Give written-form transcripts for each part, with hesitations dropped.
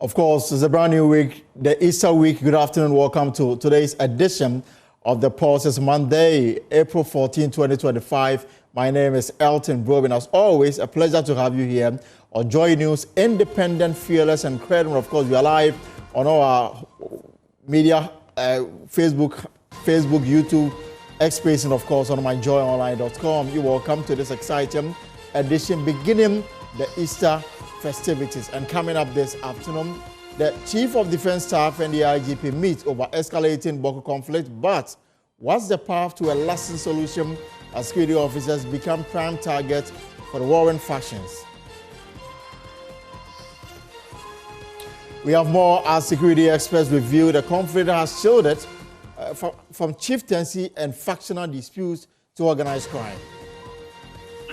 Of course, it's a brand new week, the Easter week. Good afternoon. Welcome to today's edition of the Pulse. It's Monday, April 14, 2025. My name is Elton Brobin. As always, a pleasure to have you here on Joy News, independent, fearless, and credible. Of course, we are live on our media, Facebook, YouTube, X Space, and of course on myjoyonline.com. You're welcome to this exciting edition beginning the Easter festivities. And coming up this afternoon, the Chief of Defense Staff and the IGP meet over escalating Boko conflict. But what's the path to a lasting solution as security officers become prime targets for the warring factions? We have more as security experts review the conflict that has shielded from chieftaincy and factional disputes to organized crime.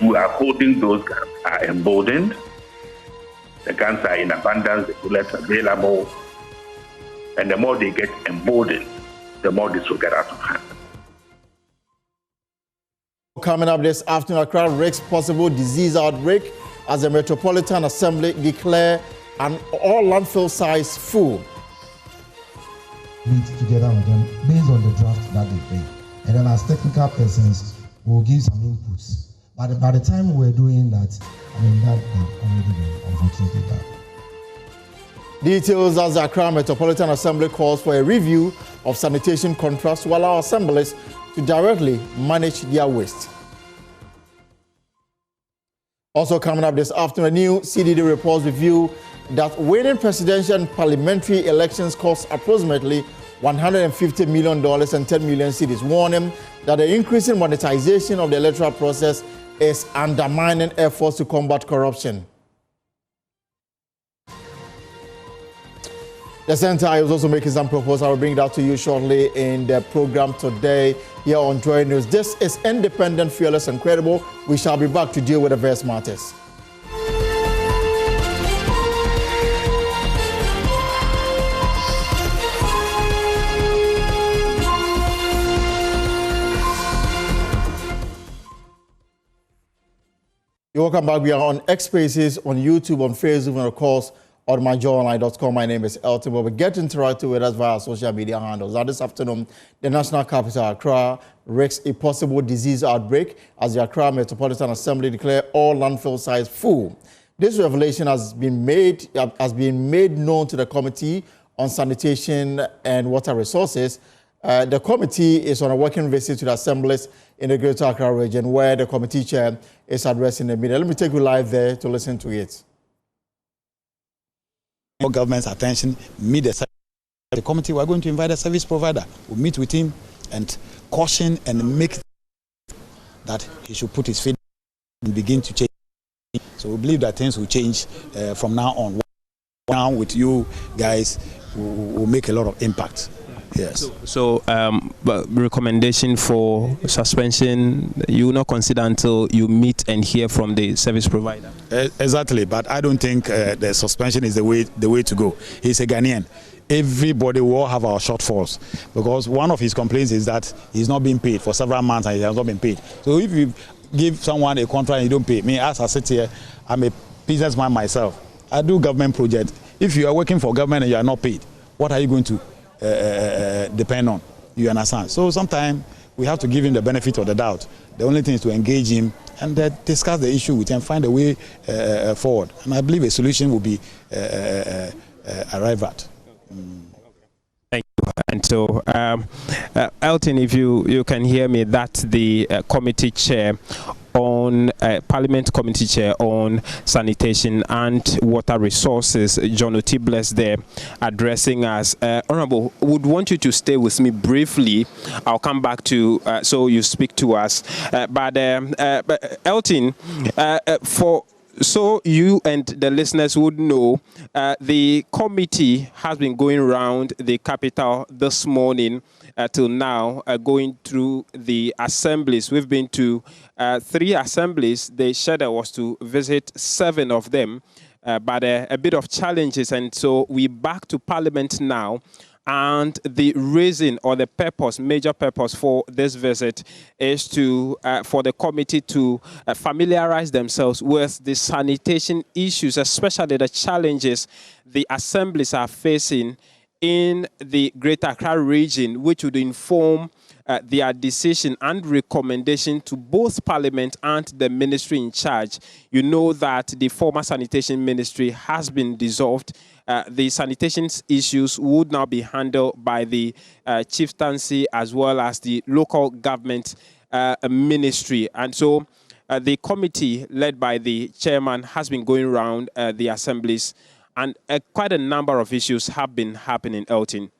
We are holding those guns are emboldened. The guns are in abundance, the bullets available, and the more they get emboldened, the more this will get out of hand. Coming up this afternoon, Accra risks possible disease outbreak as the Metropolitan Assembly declare an all landfill sites full. Meet together with them based on the draft that they bring, and then as technical persons, we'll give some inputs. But by the time we're doing that, that already been unfortunately done. Details as the Accra Metropolitan Assembly calls for a review of sanitation contracts to allow assemblies to directly manage their waste. Also coming up this afternoon, a new CDD reports review that winning presidential and parliamentary elections cost approximately $150 million and 10 million cedis, warning that the increasing monetization of the electoral process is undermining efforts to combat corruption. The Center is also making some proposals. I will bring that to you shortly in the program today here on Joy News. This is independent, fearless, and credible. We shall be back to deal with the various matters. You're welcome back. We are on X Spaces, on YouTube, on Facebook, and of course on myjoyonline.com. My name is Elton. We'll get interactive with us via social media handles. Now this afternoon, the national capital, Accra, risks a possible disease outbreak as the Accra Metropolitan Assembly declare all landfill sites full. This revelation has been made known to the Committee on Sanitation and Water Resources. The committee is on a working visit to the assemblies in the Greater Accra region, where the committee chair is addressing the media. Let me take you live there to listen to it. Government's attention, meet the committee. We're going to invite a service provider. We'll meet with him and caution and make that he should put his feet and begin to change. So we believe that things will change from now on. Now with you guys, will make a lot of impact. Yes. So recommendation for suspension, you will not consider until you meet and hear from the service provider? Exactly, but I don't think the suspension is the way to go. He's a Ghanaian. Everybody will have our shortfalls because one of his complaints is that he's not being paid for several months and he has not been paid. So if you give someone a contract and you don't pay, me as I sit here, I'm a businessman myself. I do government projects. If you are working for government and you are not paid, what are you going to depend on? You understand? So sometimes we have to give him the benefit of the doubt. The only thing is to engage him and discuss the issue with him, find a way forward. And I believe a solution will be arrived at. Thank you. And so, Elton, if you can hear me, that's the committee chair on Parliament Committee Chair on Sanitation and Water Resources, John Otibles, there addressing us. Honorable, would want you to stay with me briefly. I'll come back to so you speak to us. But Elton, so you and the listeners would know, the committee has been going around the capital this morning till now, going through the assemblies. We've been to 3 assemblies. The schedule was to visit 7 of them, but a bit of challenges. And so we're back to Parliament now. And the reason or the purpose, major purpose for this visit is to for the committee to familiarize themselves with the sanitation issues, especially the challenges the assemblies are facing in the Greater Accra region, which would inform their decision and recommendation to both Parliament and the ministry in charge. You know that the former sanitation ministry has been dissolved. The sanitation issues would now be handled by the chieftaincy as well as the local government ministry. And so the committee led by the chairman has been going around the assemblies, and quite a number of issues have been happening, Elton.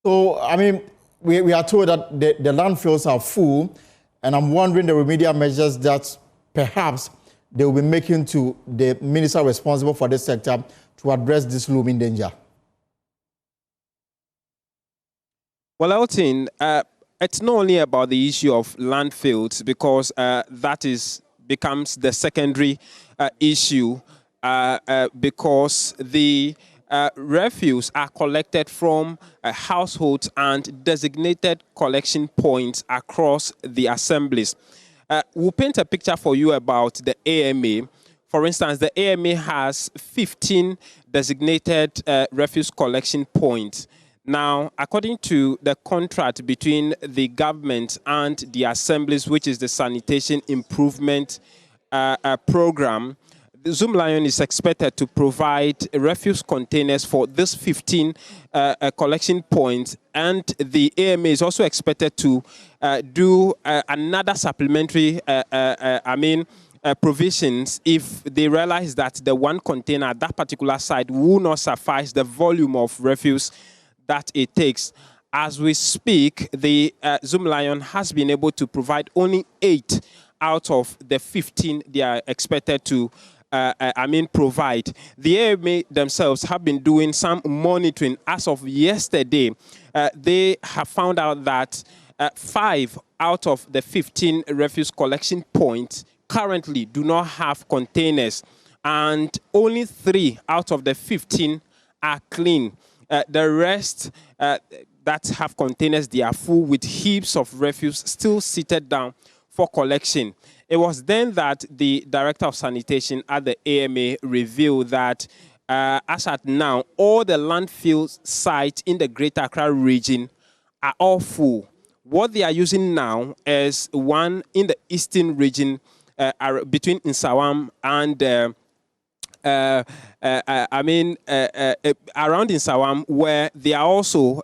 So, I mean, we are told that the landfills are full, and I'm wondering the remedial measures that perhaps they will be making to the minister responsible for this sector to address this looming danger. Well, Elton, it's not only about the issue of landfills, because that becomes the secondary issue, because the refuse are collected from households and designated collection points across the assemblies. We'll paint a picture for you about the AMA. For instance, the AMA has 15 designated refuse collection points. Now, according to the contract between the government and the assemblies, which is the Sanitation Improvement Program, Zoomlion is expected to provide refuse containers for this 15 collection points, and the AMA is also expected to do another supplementary, provisions if they realize that the one container at that particular site will not suffice the volume of refuse that it takes. As we speak, the Zoomlion has been able to provide only 8 out of the 15 they are expected to provide. The AMA themselves have been doing some monitoring. As of yesterday, they have found out that 5 out of the 15 refuse collection points currently do not have containers, and only 3 out of the 15 are clean. The rest that have containers, they are full with heaps of refuse still seated down for collection. It was then that the Director of Sanitation at the AMA revealed that as at now, all the landfill sites in the Greater Accra region are all full. What they are using now is one in the eastern region between Nsawam and around Nsawam, where they are also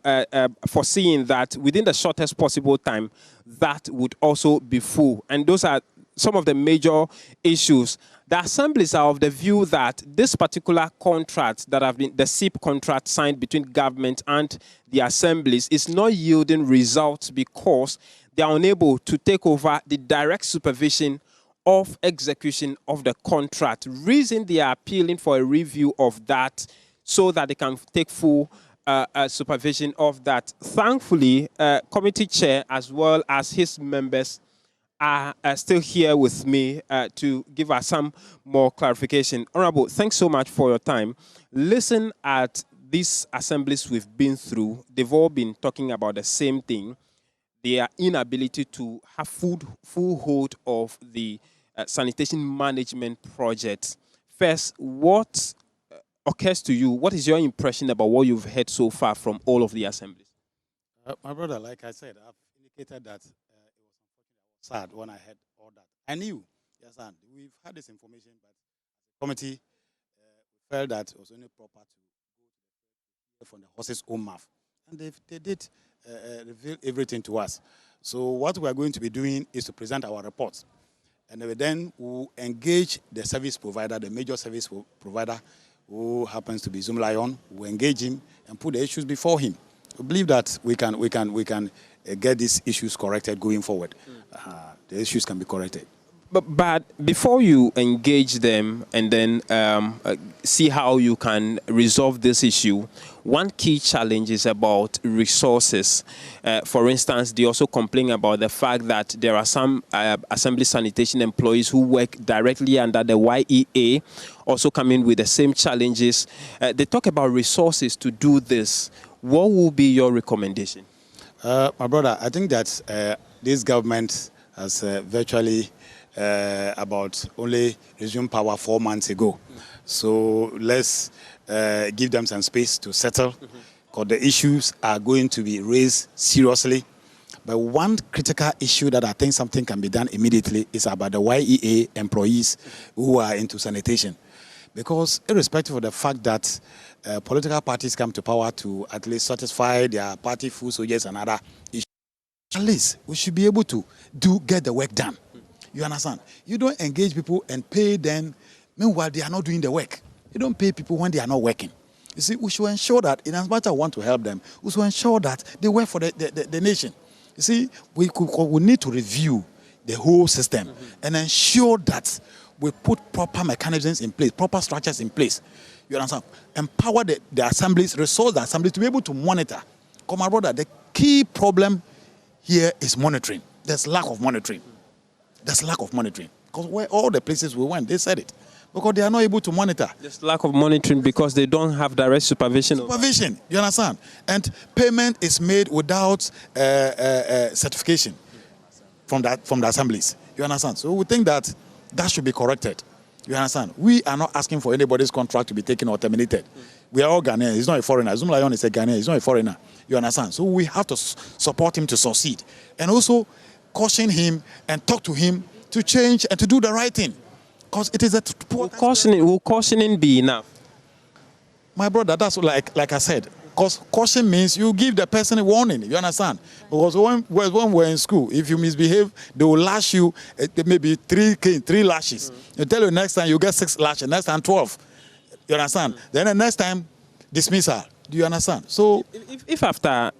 foreseeing that within the shortest possible time, that would also be full. And those are some of the major issues. The assemblies are of the view that this particular contract that have been, the SIP contract signed between government and the assemblies, is not yielding results because they are unable to take over the direct supervision of execution of the contract. Reason they are appealing for a review of that so that they can take full supervision of that. Thankfully, committee chair as well as his members are still here with me to give us some more clarification. Honorable, thanks so much for your time. Listen at these assemblies we've been through. They've all been talking about the same thing. Their inability to have full hold of the sanitation management project. First, what occurs to you? What is your impression about what you've heard so far from all of the assemblies? My brother, like I said, I've indicated that it was sad when I heard all that. I knew, yes, and we've had this information, but the committee felt that it was only proper to go from the horse's own mouth. And they did reveal everything to us. So what we are going to be doing is to present our reports. And then we'll engage the service provider, the major service provider, who happens to be Zoomlion. We'll engage him and put the issues before him. We believe that we can get these issues corrected going forward. The issues can be corrected. But before you engage them and then see how you can resolve this issue, one key challenge is about resources. For instance, they also complain about the fact that there are some assembly sanitation employees who work directly under the YEA, also coming with the same challenges. They talk about resources to do this. What will be your recommendation? My brother, I think that this government has virtually about only resumed power 4 months ago. So let's give them some space to settle, because the issues are going to be raised seriously. But one critical issue that I think something can be done immediately is about the YEA employees who are into sanitation. Because irrespective of the fact that political parties come to power to at least satisfy their party food soldiers and other issues, at least we should be able to get the work done. You understand? You don't engage people and pay them, meanwhile they are not doing the work. You don't pay people when they are not working. You see, we should ensure that, in as much as I want to help them, we should ensure that they work for the nation. You see, we need to review the whole system and ensure that we put proper mechanisms in place, proper structures in place. You understand? Empower the assemblies, resource the assemblies to be able to monitor. Because my brother, the key problem here is monitoring. There's lack of monitoring. There's lack of monitoring. Because where all the places we went, they said it. Because they are not able to monitor. There's lack of monitoring because they don't have direct supervision. Supervision, you understand? And payment is made without certification from the assemblies. You understand? So we think that should be corrected. You understand? We are not asking for anybody's contract to be taken or terminated. We are all Ghanaians. He's not a foreigner. Zumlayon is a Ghanaian. He's not a foreigner. You understand? So we have to support him to succeed. And also caution him and talk to him to change and to do the right thing. Because it is will cautioning be enough? My brother, that's like I said. Because caution means you give the person a warning. You understand? Because when we're in school, if you misbehave, they will lash you maybe 3 lashes. You tell you next time you get 6 lashes, next time 12. You understand? Then the next time dismissal. Do you understand? So, if after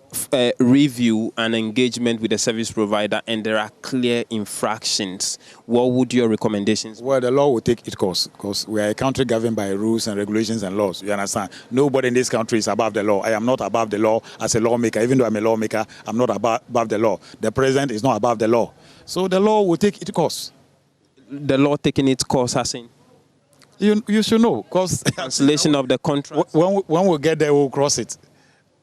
review and engagement with the service provider and there are clear infractions, what would your recommendations be? Well, the law will take its course, because we are a country governed by rules and regulations and laws. You understand? Nobody in this country is above the law. I am not above the law as a lawmaker. Even though I'm a lawmaker, I'm not above the law. The president is not above the law. So the law will take its course. The law taking its course, as in? You should know, because cancellation of the contract. When we get there, we'll cross it.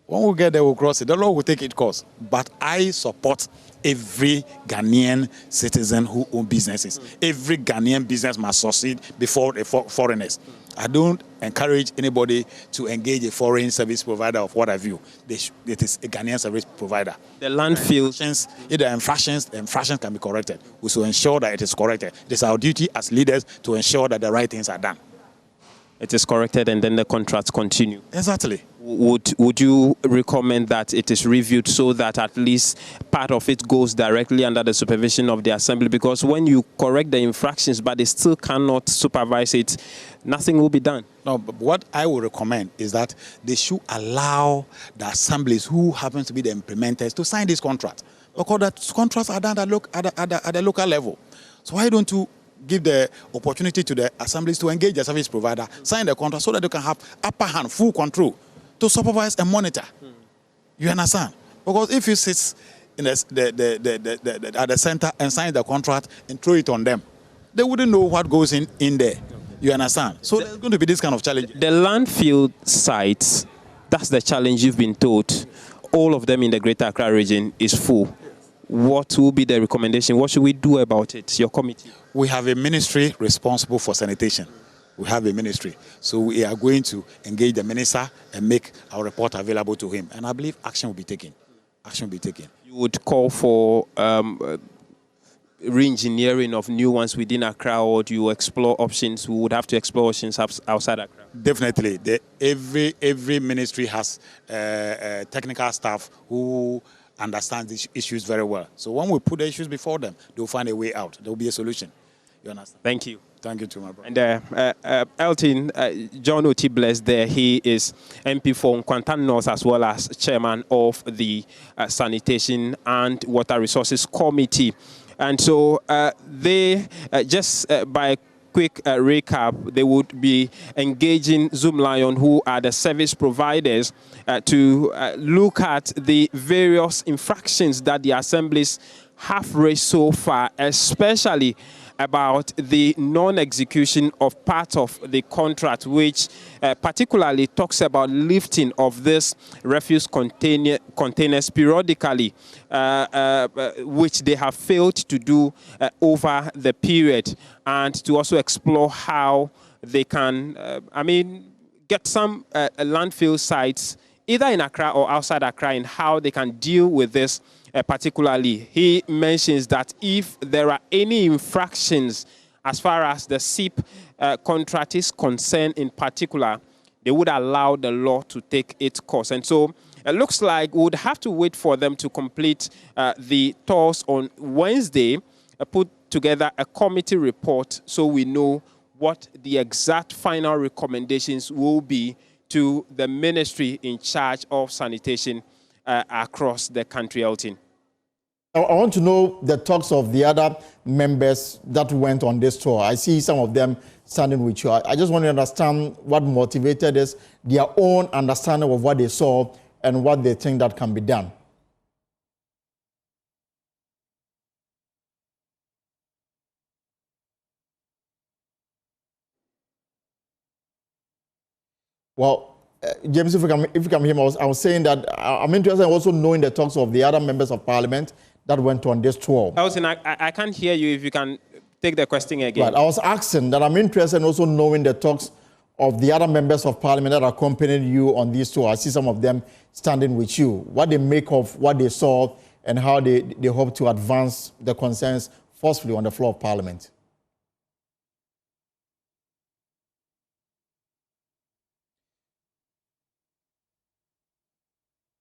When we get there, we'll cross it. The law will take its course. But I support every Ghanaian citizen who owns businesses. Every Ghanaian business must succeed before the foreigners. I don't encourage anybody to engage a foreign service provider of what have you. It is a Ghanaian service provider. The landfill. If there are infractions can be corrected. We should ensure that it is corrected. It is our duty as leaders to ensure that the right things are done. It is corrected and then the contracts continue. Exactly. Would you recommend that it is reviewed so that at least part of it goes directly under the supervision of the assembly? Because when you correct the infractions but they still cannot supervise it, nothing will be done. No, but what I would recommend is that they should allow the assemblies who happen to be the implementers to sign this contract. Because the contracts are done at the local level. So why don't you give the opportunity to the assemblies to engage the service provider, sign the contract so that they can have upper hand, full control to supervise and monitor. You understand? Because if you sit in at the center and sign the contract and throw it on them, they wouldn't know what goes in there. You understand? So there's going to be this kind of challenge. The landfill sites, that's the challenge you've been told. All of them in the Greater Accra region is full. What will be the recommendation? What should we do about it, your committee? We have a ministry responsible for sanitation. We have a ministry. So we are going to engage the minister and make our report available to him. And I believe action will be taken. Action will be taken. You would call for re-engineering of new ones within Accra, or do you explore options? We would have to explore options outside Accra. Definitely. Every ministry has technical staff who understand these issues very well. So when we put the issues before them, they'll find a way out. There will be a solution. You understand? Thank you. Thank you too, my brother. And Elton, John Oti Bless there, he is MP for Nkwantan North as well as chairman of the Sanitation and Water Resources Committee. And so they, just by quick recap, they would be engaging Zoomlion, who are the service providers, to look at the various infractions that the assemblies have raised so far, especially about the non-execution of part of the contract, which particularly talks about lifting of this refuse containers periodically, which they have failed to do over the period, and to also explore how they can, get some landfill sites either in Accra or outside Accra, and how they can deal with this particularly. He mentions that if there are any infractions as far as the SIP contract is concerned in particular, they would allow the law to take its course. And so it looks like we would have to wait for them to complete the tours on Wednesday, put together a committee report so we know what the exact final recommendations will be to the ministry in charge of sanitation across the country, Elton. I want to know the talks of the other members that went on this tour. I see some of them standing with you. I just want to understand what motivated this, their own understanding of what they saw and what they think that can be done. Well, James, if you can hear me, I was saying that I'm interested in also knowing the talks of the other members of parliament that went on this tour. I can't hear you. If you can take the question again. Right. I was asking that I'm interested in also knowing the talks of the other members of parliament that accompanied you on this tour. I see some of them standing with you. What they make of what they saw and how they hope to advance the concerns forcefully on the floor of parliament.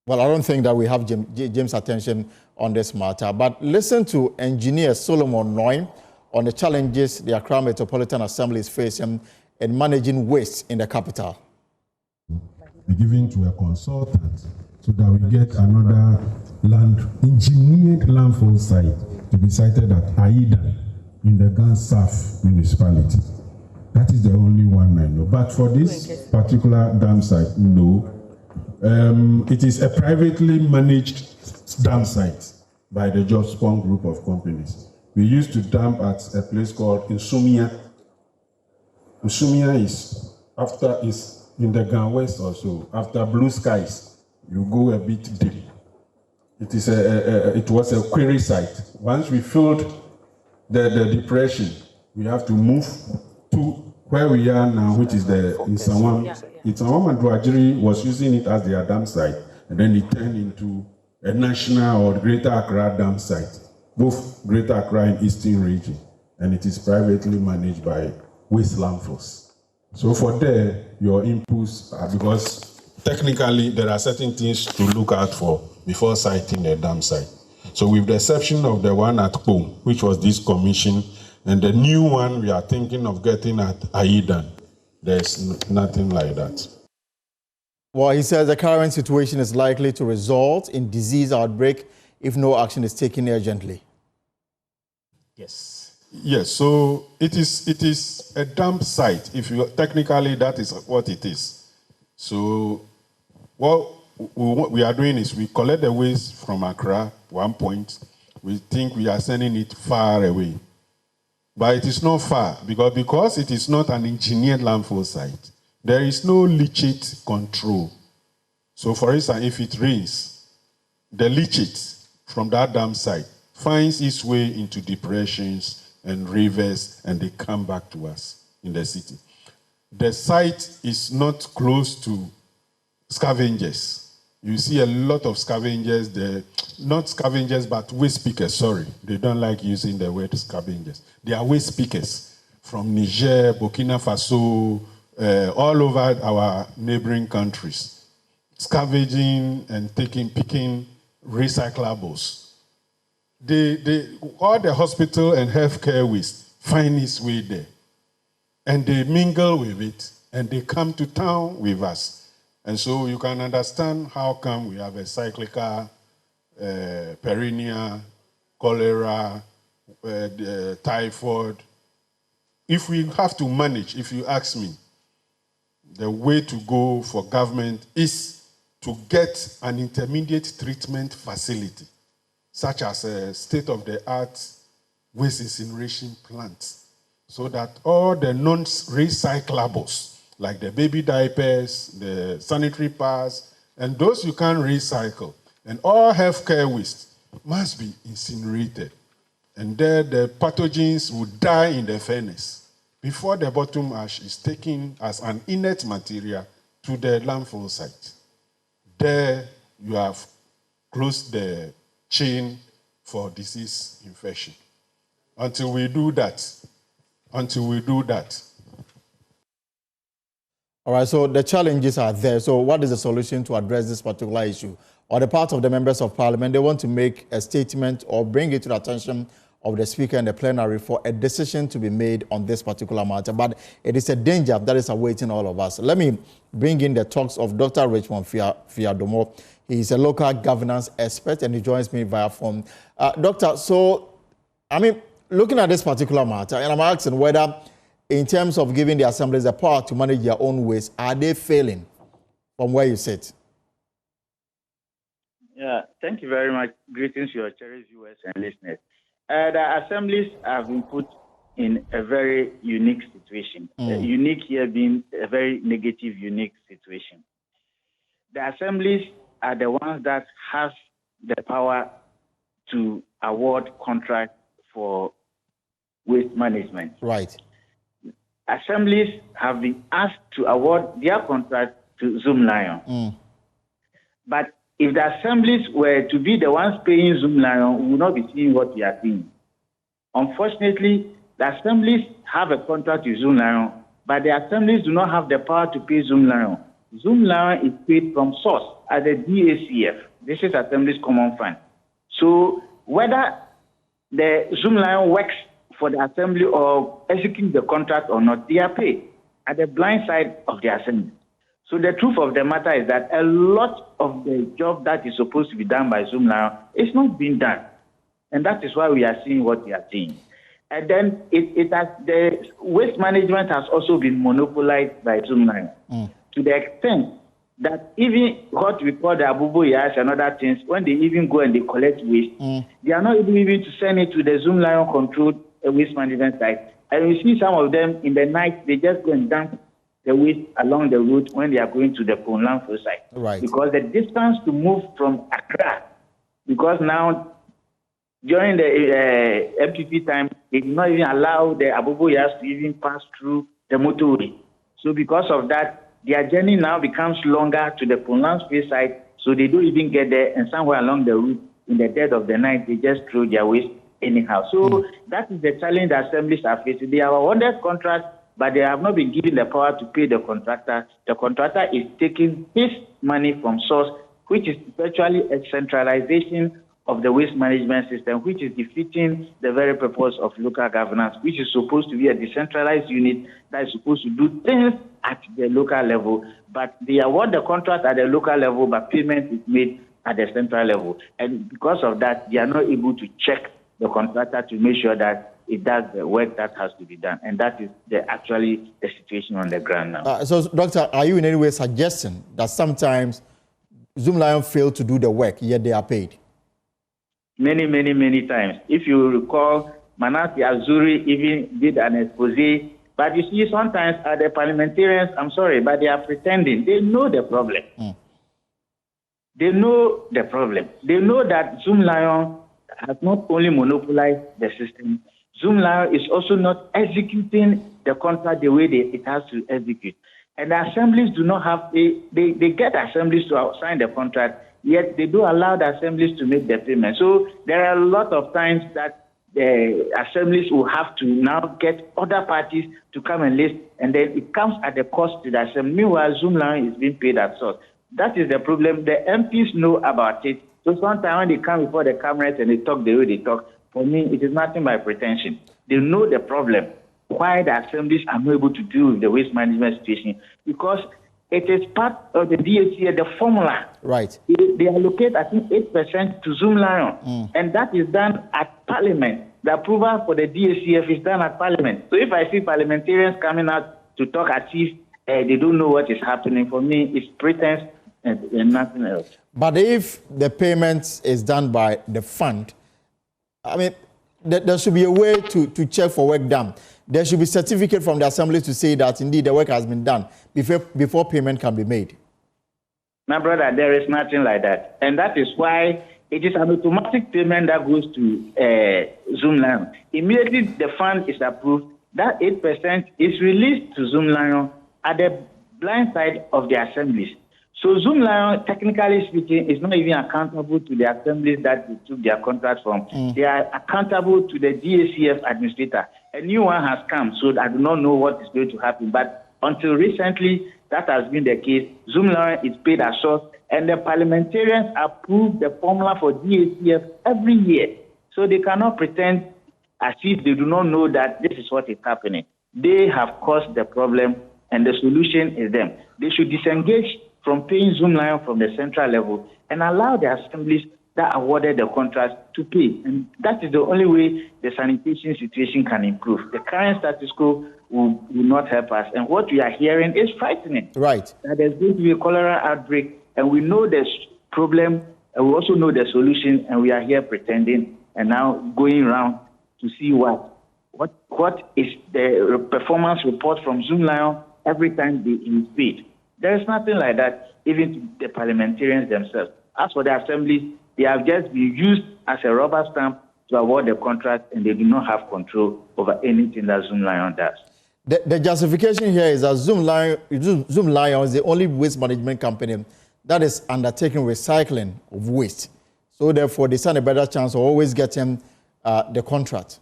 Well, I don't think that we have James' attention on this matter, but listen to Engineer Solomon Noy on the challenges the Accra Metropolitan Assembly is facing in managing waste in the capital. Be given to a consultant so that we get another engineered landfill site to be sited at Aida in the Gansaf municipality. That is the only one I know. But for this particular dam site, no. It is a privately managed dam site by the Jospon group of companies. We used to dump at a place called Insumia. Insumia is in the Gan West also. After Blue Skies, you go a bit deep. It was a quarry site. Once we filled the depression, we have to move to where we are now, which is the Insawam. Insawam and Dwajiri was using it as their dam site, and then it turned into a national or Greater Accra dam site, both Greater Accra and Eastern region, and it is privately managed by waste landfills. So for there, your inputs are, because technically there are certain things to look out for before siting a dam site. So with the exception of the one at home, which was this commission, and the new one we are thinking of getting at Aidan, there's nothing like that. Well, he says the current situation is likely to result in disease outbreak if no action is taken urgently. Yes. Yes, so it is a dump site. Technically, that is what it is. So what we are doing is we collect the waste from Accra, one point. We think we are sending it far away. But it is not far, because it is not an engineered landfill site. There is no leachate control. So for instance, if it rains, the leachate from that dam site finds its way into depressions and rivers, and they come back to us in the city. The site is not close to scavengers. You see a lot of scavengers there, not scavengers, but waste pickers, sorry. They don't like using the word scavengers. They are waste pickers from Niger, Burkina Faso, all over our neighboring countries, scavenging and picking recyclables. All the hospital and healthcare waste find its way there. And they mingle with it, and they come to town with us. And so you can understand how come we have a cyclical, perennial, cholera, typhoid. If we have to manage, if you ask me, the way to go for government is to get an intermediate treatment facility, such as a state-of-the-art waste incineration plants so that all the non-recyclables, like the baby diapers, the sanitary pads, and those you can't recycle, and all healthcare waste must be incinerated. And there the pathogens will die in the furnace before the bottom ash is taken as an inert material to the landfill site. There you have closed the chain for disease infection. Until we do that. All right, so the challenges are there. So what is the solution to address this particular issue? On the part of the members of parliament, they want to make a statement or bring it to the attention of the speaker and the plenary for a decision to be made on this particular matter. But it is a danger that is awaiting all of us. Let me bring in the talks of Dr. Richmond Fiadomo. He is a local governance expert and he joins me via phone. Doctor, so, I mean, looking at this particular matter, and I'm asking whether in terms of giving the assemblies the power to manage their own waste, are they failing from where you sit? Yeah, thank you very much. Greetings to your cherished viewers and listeners. The assemblies have been put in a very unique situation. Unique here being a very negative, unique situation. The assemblies are the ones that have the power to award contracts for waste management. Right. Assemblies have been asked to award their contract to Zoom Lion. But if the assemblies were to be the ones paying Zoom Lion, we would not be seeing what we are seeing. Unfortunately, the assemblies have a contract with Zoom Lion, but the assemblies do not have the power to pay Zoom Lion. Zoom Lion is paid from source as a DACF. This is Assembly's Common Fund. So whether the Zoom Lion works for the assembly or execute the contract or not, they are paid at the blind side of the assembly. So the truth of the matter is that a lot of the job that is supposed to be done by Zoom Lion is not being done. And that is why we are seeing what we are seeing. And then the waste management has also been monopolized by Zoom Lion to the extent that even what we call the Abubu Yas and other things, when they even go and they collect waste, they are not even to send it to the Zoom Lion controlled waste management site. And we see some of them in the night, they just go and dump the waste along the route when they are going to the landfill site. Right. Because the distance to move from Accra, because now during the MPP time, they did not even allow the Abubu Yas to even pass through the motorway. So because of that, their journey now becomes longer to the landfill site, so they don't even get there, and somewhere along the route, in the dead of the night, they just throw their waste anyhow. So that is the challenge the assemblies are facing. They have awarded contracts, but they have not been given the power to pay the contractor. The contractor is taking his money from source, which is virtually a centralization of the waste management system, which is defeating the very purpose of local governance, which is supposed to be a decentralized unit that is supposed to do things at the local level. But they award the contract at the local level, but payment is made at the central level. And because of that, they are not able to check the contractor to make sure that it does the work that has to be done. And that is actually the situation on the ground now. So, Doctor, are you in any way suggesting that sometimes Zoom Lion fail to do the work, yet they are paid? Many, many, many times. If you recall, Manasi Azuri even did an expose. But you see, sometimes the parliamentarians, I'm sorry, but they are pretending. They know the problem. They know the problem. They know that Zoom Lion has not only monopolized the system, Zoom Lion is also not executing the contract the way it has to execute. And the assemblies do not have, they get assemblies to sign the contract, yet they do allow the assemblies to make the payment. So there are a lot of times that the assemblies will have to now get other parties to come and list, and then it comes at the cost to the assembly. Meanwhile, Zoom Lion is being paid at source. That is the problem. The MPs know about it. So sometimes when they come before the cameras and they talk the way they talk, for me, it is nothing by pretension. They know the problem, why the assemblies are not able to deal with the waste management situation, because it is part of the DACA, the formula. Right. They allocate, I think, 8% to Zoom Lion, and that is done at Parliament. The approval for the DACF is done at Parliament. So if I see parliamentarians coming out to talk as if they don't know what is happening, for me, it's pretense and nothing else. But if the payment is done by the fund, I mean, there should be a way to check for work done. There should be certificate from the assembly to say that indeed the work has been done before payment can be made. My brother, there is nothing like that. And that is why it is an automatic payment that goes to Zoomlion. Immediately the fund is approved, that 8% is released to Zoomlion at the blind side of the assemblies. So Zoomlion, technically speaking, is not even accountable to the assemblies that they took their contract from. They are accountable to the DACF administrator. A new one has come, so I do not know what is going to happen. But until recently, that has been the case. Zoomlion is paid as source, and the parliamentarians approve the formula for DACF every year. So they cannot pretend as if they do not know that this is what is happening. They have caused the problem, and the solution is them. They should disengage from paying Zoomlion from the central level and allow the assemblies that awarded the contracts to pay. And that is the only way the sanitation situation can improve. The current status quo will not help us. And what we are hearing is frightening. Right. That there's going to be a cholera outbreak, and we know the problem, and we also know the solution, and we are here pretending and now going around to see what is the performance report from Zoomlion every time they invade. There is nothing like that, even to the parliamentarians themselves. As for the assemblies, they have just been used as a rubber stamp to award the contract, and they do not have control over anything that Zoomlion does. The justification here is that Zoomlion is the only waste management company that is undertaking recycling of waste. So therefore, they stand a better chance of always getting the contract.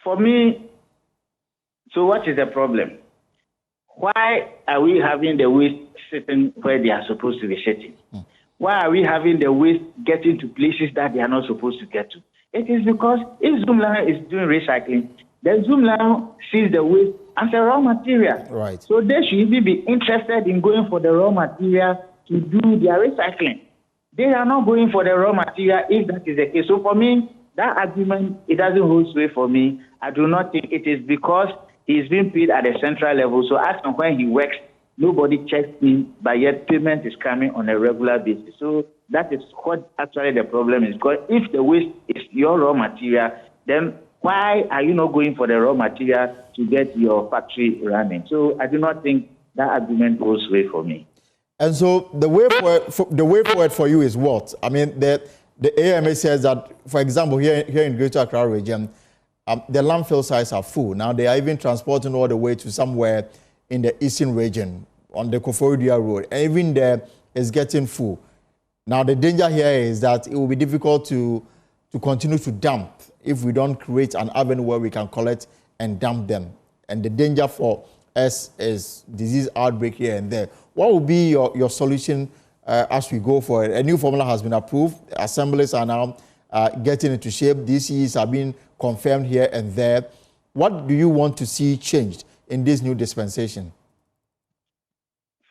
For me, so what is the problem? Why are we having the waste sitting where they are supposed to be sitting? Why are we having the waste getting to places that they are not supposed to get to? It is because if Zoomlion is doing recycling, then Zoomlion sees the waste as a raw material. Right. So they should even be interested in going for the raw material to do their recycling. They are not going for the raw material if that is the case. So for me, that argument, it doesn't hold sway for me. I do not think it is because he's being paid at the central level. So as and when he works, nobody checks in, but yet payment is coming on a regular basis. So that is what actually the problem is. Because if the waste is your raw material, then why are you not going for the raw material to get your factory running? So I do not think that argument holds sway for me. And so the way forward for you is what? I mean, the AMA says that, for example, here in Greater Accra region, the landfill sites are full. Now they are even transporting all the way to somewhere in the eastern region on the Koforidua Road. And even there is getting full. Now the danger here is that it will be difficult to continue to dump if we don't create an avenue where we can collect and dump them. And the danger for us is disease outbreak here and there. What will be your solution as we go forward? A new formula has been approved. Assemblies are now getting into shape. DCEs are being confirmed here and there. What do you want to see changed in this new dispensation?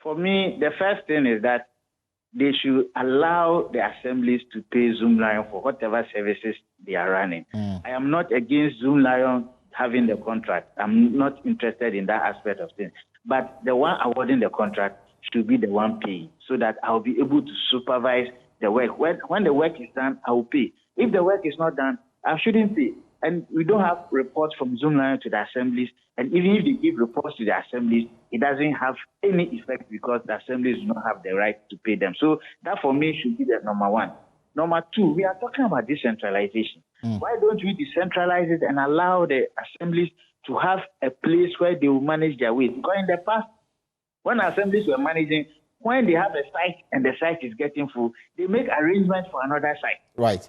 For me, the first thing is that they should allow the assemblies to pay Zoomlion for whatever services they are running. I am not against Zoomlion having the contract. I'm not interested in that aspect of things. But the one awarding the contract should be the one paying, so that I'll be able to supervise the work. When the work is done, I will pay. If the work is not done, I shouldn't pay. And we don't have reports from Zoomlion to the assemblies. And even if they give reports to the assemblies, it doesn't have any effect because the assemblies do not have the right to pay them. So that for me should be the number one. Number two, we are talking about decentralization. Why don't we decentralize it and allow the assemblies to have a place where they will manage their waste? Because in the past, when assemblies were managing, when they have a site and the site is getting full, they make arrangements for another site. Right.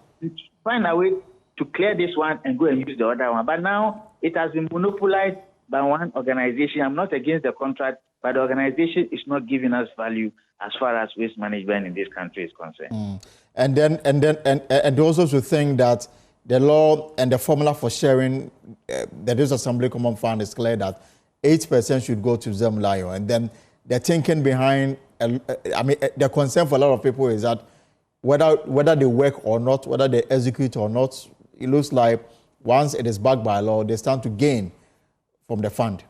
Find a way to clear this one and go and use the other one. But now it has been monopolized by one organization. I'm not against the contract, but the organization is not giving us value as far as waste management in this country is concerned. And also to think that the law and the formula for sharing the Reduced Assembly Common Fund is clear that 8% should go to Zoomlion. And then the thinking behind, the concern for a lot of people is that whether they work or not, whether they execute or not, it looks like once it is backed by law, they stand to gain from the fund.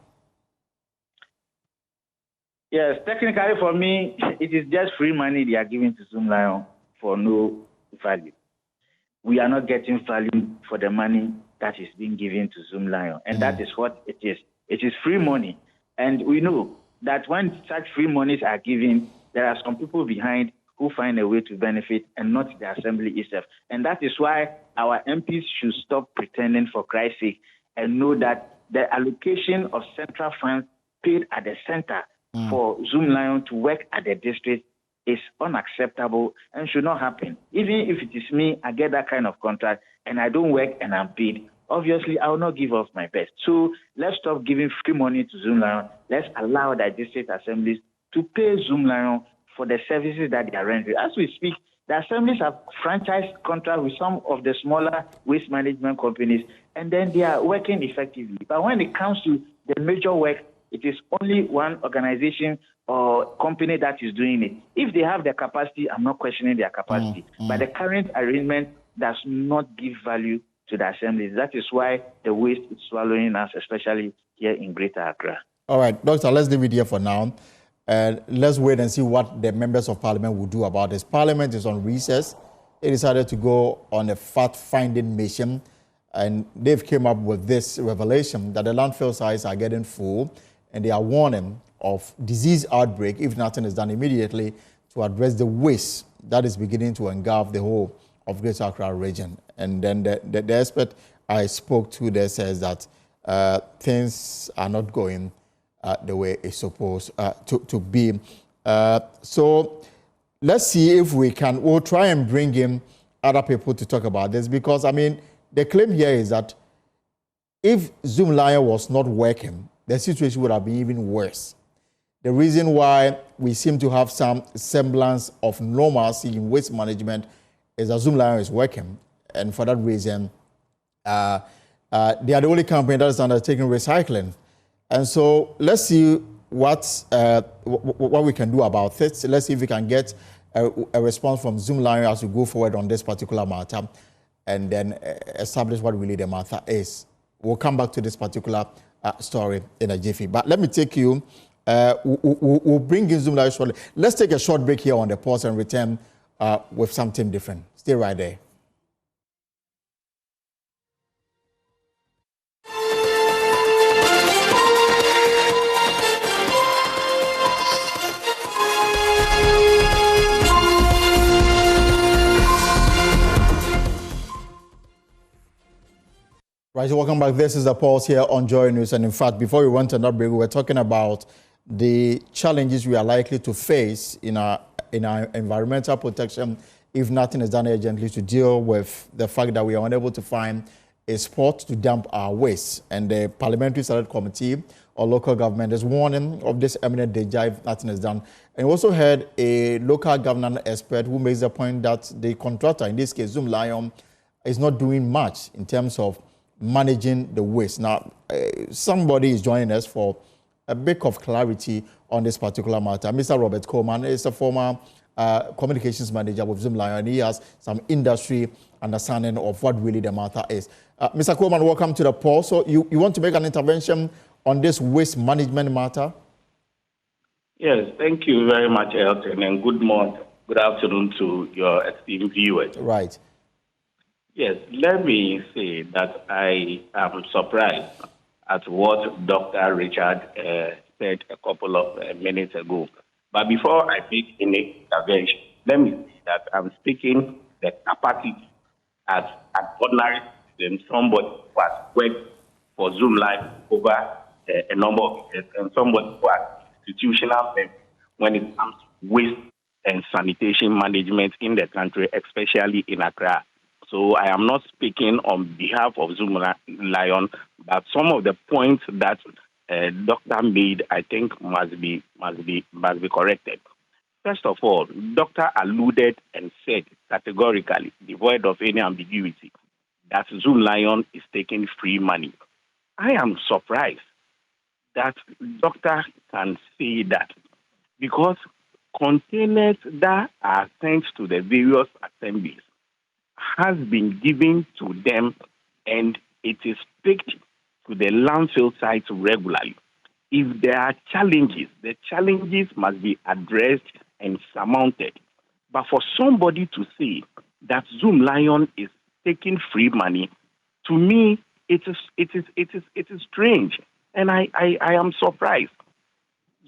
Yes, technically for me, it is just free money they are giving to Zoomlion for no value. we are not getting value for the money that is being given to Zoom Lion. And that is what it is. It is free money. And we know that when such free monies are given, there are some people behind who find a way to benefit and not the assembly itself. And that is why our MPs should stop pretending, for Christ's sake, and know that the allocation of central funds paid at the center for Zoom Lion to work at the district is unacceptable and should not happen. Even if it is me, I get that kind of contract and I don't work and I'm paid, obviously I will not give off my best. So let's stop giving free money to Zoom Lion. Let's allow the district assemblies to pay Zoom Lion for the services that they are rendering. As we speak, the assemblies have franchise contracts with some of the smaller waste management companies, and then they are working effectively. But when it comes to the major work, it is only one organization or company that is doing it. If they have the capacity, I'm not questioning their capacity. But the current arrangement does not give value to the assemblies. That is why the waste is swallowing us, especially here in Greater Accra. All right, Doctor, let's leave it here for now. Let's wait and see what the members of parliament will do about this. Parliament is on recess. They decided to go on a fact-finding mission, and they've came up with this revelation that the landfill sites are getting full, and they are warning of disease outbreak if nothing is done immediately to address the waste that is beginning to engulf the whole of Greater Accra region. And then the expert I spoke to there says that things are not going the way it's supposed to be. So let's see if we'll try and bring in other people to talk about this, because, I mean, the claim here is that if Zoom Lion was not working, the situation would have been even worse. The reason why we seem to have some semblance of normalcy in waste management is that Zoom Lion is working. And for that reason, they are the only company that is undertaking recycling. And so let's see what we can do about it. Let's see if we can get a response from Zoom Lion as we go forward on this particular matter, and then establish what really the matter is. We'll come back to this particular story in a jiffy. But let me take you, we'll bring in Zoom Lion shortly. Let's take a short break here on the pause and return with something different. Stay right there. Right, so welcome back. This is the pulse here on Joy News. And in fact, before we went on that break, we were talking about the challenges we are likely to face in our environmental protection if nothing is done urgently to deal with the fact that we are unable to find a spot to dump our waste. And the Parliamentary Select Committee or local government is warning of this imminent danger if nothing is done. And we also heard a local government expert who makes the point that the contractor, in this case Zoom Lion, is not doing much in terms of managing the waste. Now, somebody is joining us for a bit of clarity on this particular matter. Mr. Robert Coleman is a former communications manager with Zoom Lion, and he has some industry understanding of what really the matter is. Mr. Coleman, welcome to the pulse. So you want to make an intervention on this waste management matter? Yes, thank you very much, Elton, and good morning, good afternoon to your esteemed viewers. Right. Yes, let me say that I am surprised at what Dr. Richard said a couple of minutes ago. But before I make any intervention, let me say that I'm speaking the capacity as an ordinary citizen, somebody who has worked for Zoom Life over a number of years, and somebody who has institutional member when it comes to waste and sanitation management in the country, especially in Accra. So I am not speaking on behalf of Zoom Lion, but some of the points that Doctor made, I think, must be corrected. First of all, Doctor alluded and said categorically, devoid of any ambiguity, that Zoom Lion is taking free money. I am surprised that Doctor can say that, because containers that are sent to the various assemblies has been given to them, and it is picked to the landfill sites regularly. If there are challenges, the challenges must be addressed and surmounted. But for somebody to say that Zoom Lion is taking free money, to me, it is strange. And I am surprised.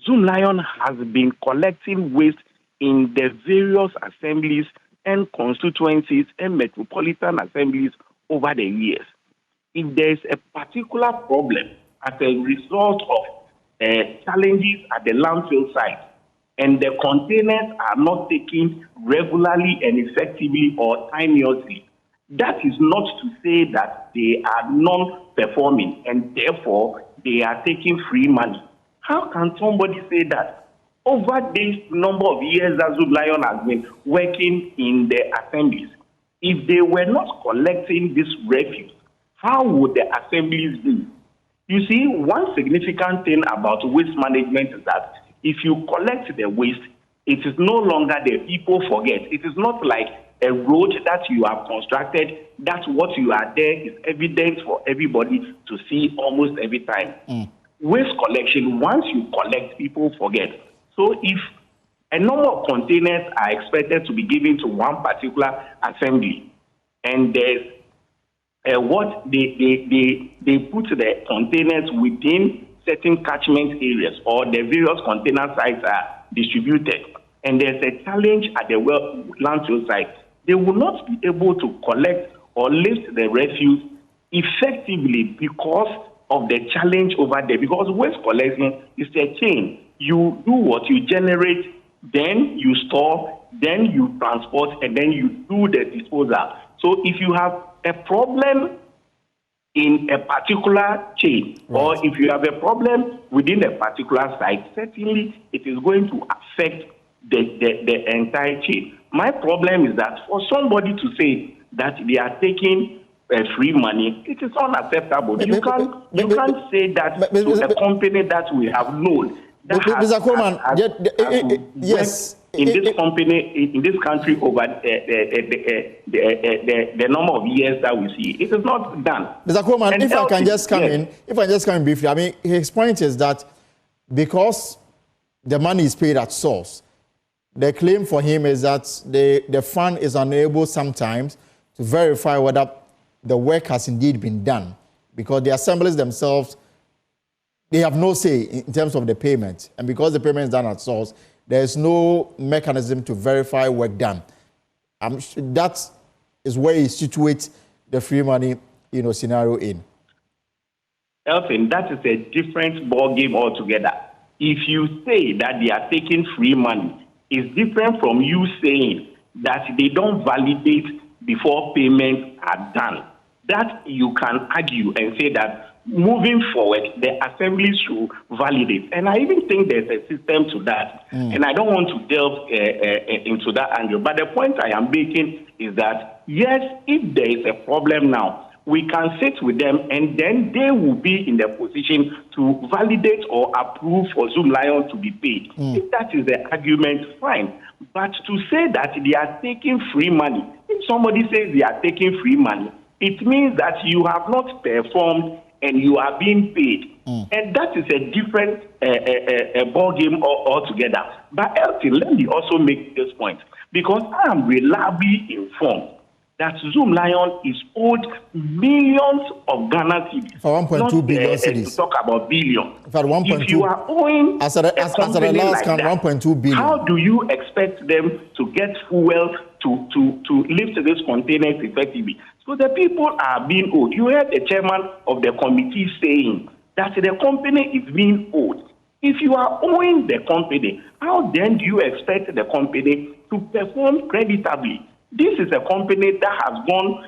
Zoom Lion has been collecting waste in the various assemblies and constituencies and metropolitan assemblies over the years. If there's a particular problem as a result of challenges at the landfill site, and the containers are not taken regularly and effectively or timeously, that is not to say that they are non-performing and therefore they are taking free money. How can somebody say that over this number of years that Zoom Lion has been working in the assemblies, if they were not collecting this refuse, how would the assemblies be? You see, one significant thing about waste management is that if you collect the waste, it is no longer the people forget. It is not like a road that you have constructed, that what you are there is evidence for everybody to see almost every time. Waste collection, once you collect, people forget. So if a number of containers are expected to be given to one particular assembly, and there's what they put the containers within certain catchment areas, or the various container sites are distributed, and there's a challenge at the landfill site, they will not be able to collect or lift the refuse effectively because of the challenge over there. Because waste collection is a chain. You do what you generate, then you store, then you transport, and then you do the disposal. So if you have a problem in a particular chain, or if you have a problem within a particular site, certainly it is going to affect the entire chain. My problem is that for somebody to say that they are taking free money, it is unacceptable. You can't say that to a company that we have known. Mr. Coleman, yes. In this company, in this country, over the number of years that we see, it is not done. Mr. Coleman, if I can just come in briefly, I mean, his point is that because the money is paid at source, the claim for him is that the fund is unable sometimes to verify whether the work has indeed been done, because the assemblies themselves, they have no say in terms of the payment, and because the payment is done at source, there is no mechanism to verify work done. That is where he situates the free money, scenario in. Elton, that is a different ball game altogether. If you say that they are taking free money, it's different from you saying that they don't validate before payments are done. That you can argue and say that moving forward, the assembly should validate. And I even think there's a system to that. And I don't want to delve into that angle. But the point I am making is that, yes, if there is a problem now, we can sit with them and then they will be in the position to validate or approve for Zoom Lion to be paid. If that is the argument, fine. But to say that they are taking free money, if somebody says they are taking free money, it means that you have not performed and you are being paid. And that is a different ball game altogether. But Elton, let me also make this point, because I am reliably informed that Zoom Lion is owed millions of Ghana cedis. For 1.2 billion cedis. To talk about billion. For 1.2. If you are owing as a last count, 1.2 billion. How do you expect them to get fuel to lift these containers effectively? So the people are being owed. You heard the chairman of the committee saying that the company is being owed. If you are owing the company, how then do you expect the company to perform creditably? This is a company that has gone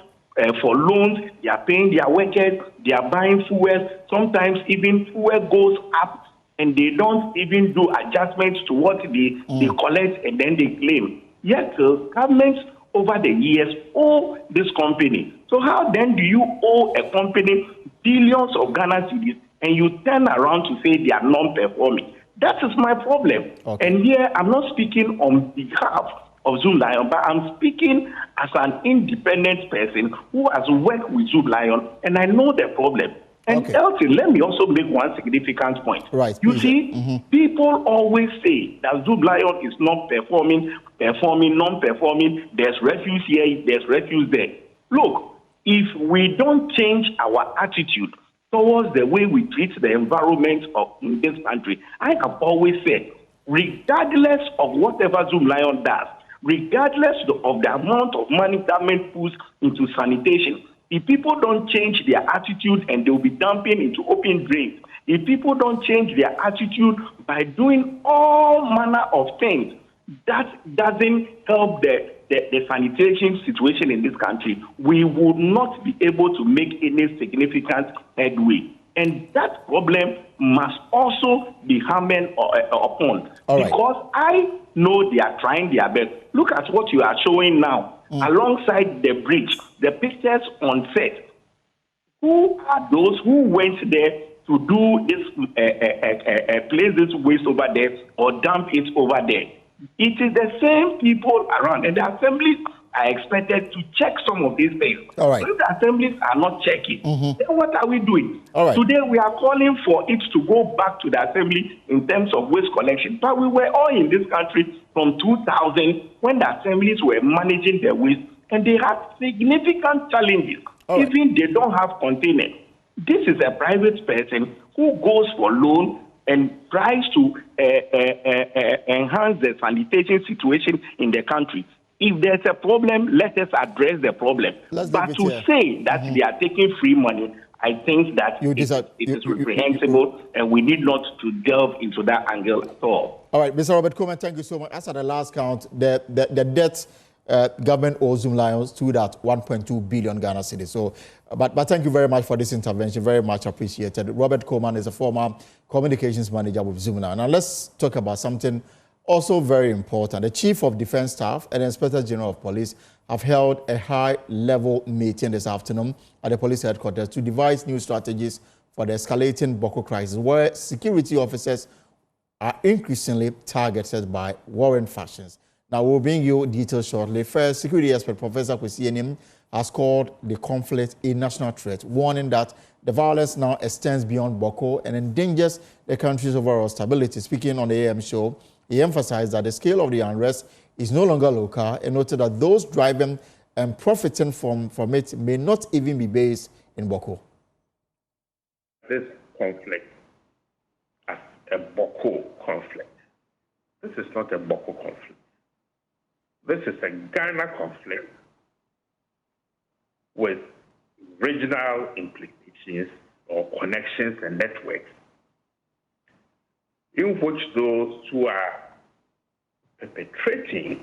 for loans. They are paying their workers. They are buying fuel. Sometimes even fuel goes up, and they don't even do adjustments to what they collect and then they claim. Yet governments over the years owe this company. So how then do you owe a company billions of Ghana cedis and you turn around to say they are non-performing? That is my problem. Okay. And here I'm not speaking on behalf of Zoom Lion, but I'm speaking as an independent person who has worked with Zoom Lion, and I know the problem. And Elton, let me also make one significant point. Right. You see, people always say that Zoom Lion is not performing, non-performing. There's refuse here, there's refuse there. Look, if we don't change our attitude towards the way we treat the environment in this country, I have always said, regardless of whatever Zoom Lion does, regardless of the amount of money government puts into sanitation, if people don't change their attitude and they'll be dumping into open drains, if people don't change their attitude by doing all manner of things, that doesn't help the sanitation situation in this country, we would not be able to make any significant headway. And that problem must also be hammered upon. Because I know they are trying their best. Look at what you are showing now. Alongside the bridge, the pictures on set. Who are those who went there to do this, place this waste over there or dump it over there? It is the same people around, and the assemblies are expected to check some of these things. All right. If the assemblies are not checking, then what are we doing? All right. Today we are calling for it to go back to the assembly in terms of waste collection. But we were all in this country from 2000 when the assemblies were managing the waste, and they had significant challenges. All right. Even they don't have containers. This is a private person who goes for loan and tries to enhance the sanitation situation in the country. If there's a problem, let us address the problem. But to say that they are taking free money, I think that it is reprehensible, and we need not to delve into that angle at all. All right, Mr. Robert Coleman, thank you so much. As at the last count, the debt government owes Zoom Lions stood at 1.2 billion Ghana cedis. So, but thank you very much for this intervention. Very much appreciated. Robert Coleman is a former communications manager with Zoom Lions. Now let's talk about something also very important. The Chief of Defense Staff and the Inspector General of Police have held a high-level meeting this afternoon at the police headquarters to devise new strategies for the escalating Boko crisis, where security officers are increasingly targeted by warring factions. Now, we'll bring you details shortly. First, security expert Professor Kwesi Enim has called the conflict a national threat, warning that the violence now extends beyond Boko and endangers the country's overall stability. Speaking on the AM show, he emphasized that the scale of the unrest is no longer local and noted that those driving and profiting from it may not even be based in Boko. This conflict as a Boko conflict. This is not a Boko conflict. This is a Ghana conflict with regional implications or connections and networks in which those who are perpetrating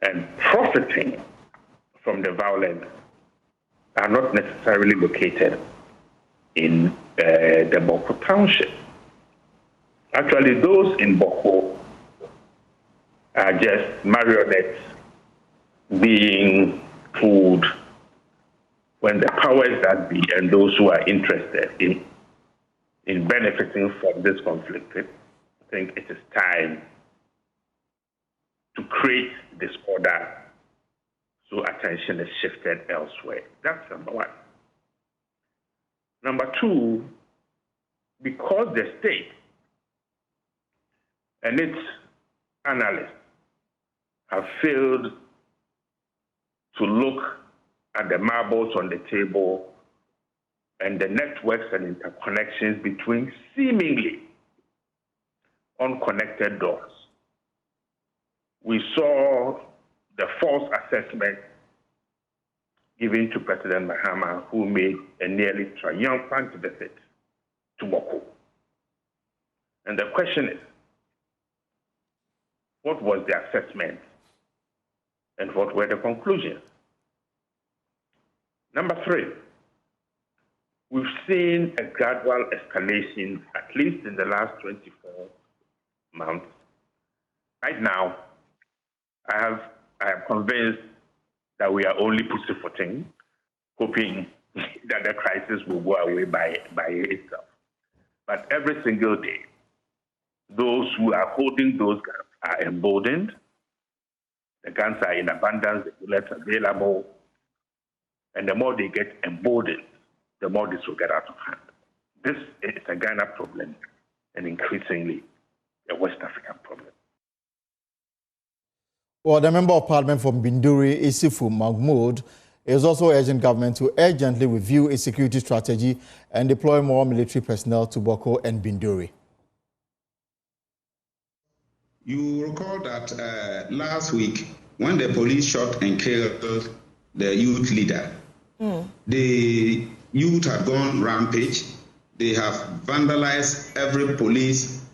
and profiting from the violence are not necessarily located in the Boko township. Actually, those in Boko are just marionettes being fooled when the powers that be and those who are interested in benefiting from this conflict, I think it is time to create disorder so attention is shifted elsewhere. That's number one. Number two, because the state and its analysts have failed to look at the marbles on the table and the networks and interconnections between seemingly unconnected doors. We saw the false assessment given to President Mahama, who made a nearly triumphant visit to Boko. And the question is, what was the assessment and what were the conclusions? Number three, we've seen a gradual escalation, at least in the last 24 months. Right now, I am convinced that we are only pussyfooting, hoping that the crisis will go away by itself. But every single day, those who are holding those guns are emboldened. The guns are in abundance, the bullets are available, and the more they get emboldened, the more this will get out of hand. This is a Ghana problem and increasingly a West African problem. Well, the Member of Parliament from Binduri, Isifu Mahmoud, It is also urging government to urgently review its security strategy and deploy more military personnel to Boko and Binduri. You recall that last week, when the police shot and killed the youth leader, the youth had gone rampage. They have vandalized every police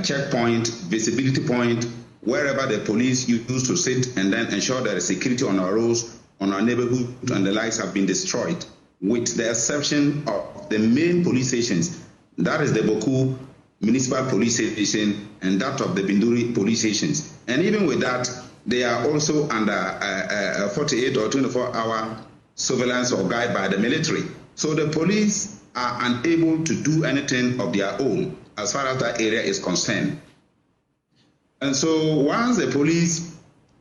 checkpoint, visibility point, wherever the police used to sit, and then ensure that the security on our roads, on our neighborhood, and the lights have been destroyed, with the exception of the main police stations. That is the Boku Municipal Police Station and that of the Binduri police stations. And even with that, they are also under 48 or 24-hour surveillance or guide by the military. So the police are unable to do anything of their own as far as that area is concerned. And so once the police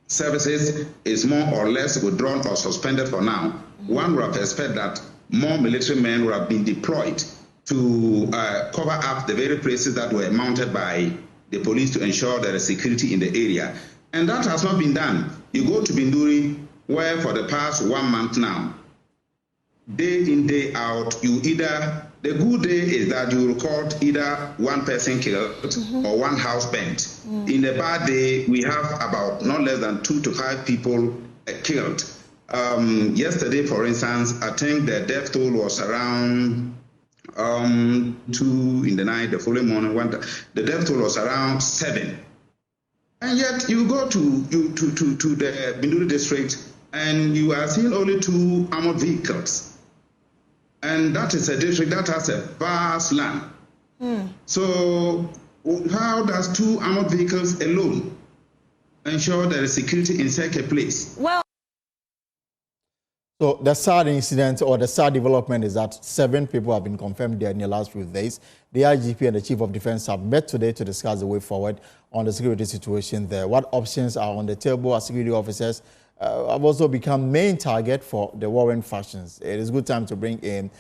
services is more or less withdrawn or suspended for now, one would have expected that more military men would have been deployed to cover up the very places that were mounted by the police to ensure there is security in the area. And that has not been done. You go to Binduri, where for the past 1 month now, day in, day out, the good day is that you record either one person killed or one house burnt. In the bad day, we have about not less than 2 to 5 people killed. Yesterday, for instance, I think the death toll was around 2 in the night. The following morning, the death toll was around 7. And yet you go to the Binduri district and you are seeing only 2 armored vehicles. And that is a district that has a vast land. So how does 2 armored vehicles alone ensure there is security in such a place? Well, so the sad incident or the sad development is that 7 people have been confirmed there in the last few days. The IGP and the Chief of Defense have met today to discuss the way forward on the security situation there. What options are on the table as security officers have also become main target for the warring factions. It is good time to bring in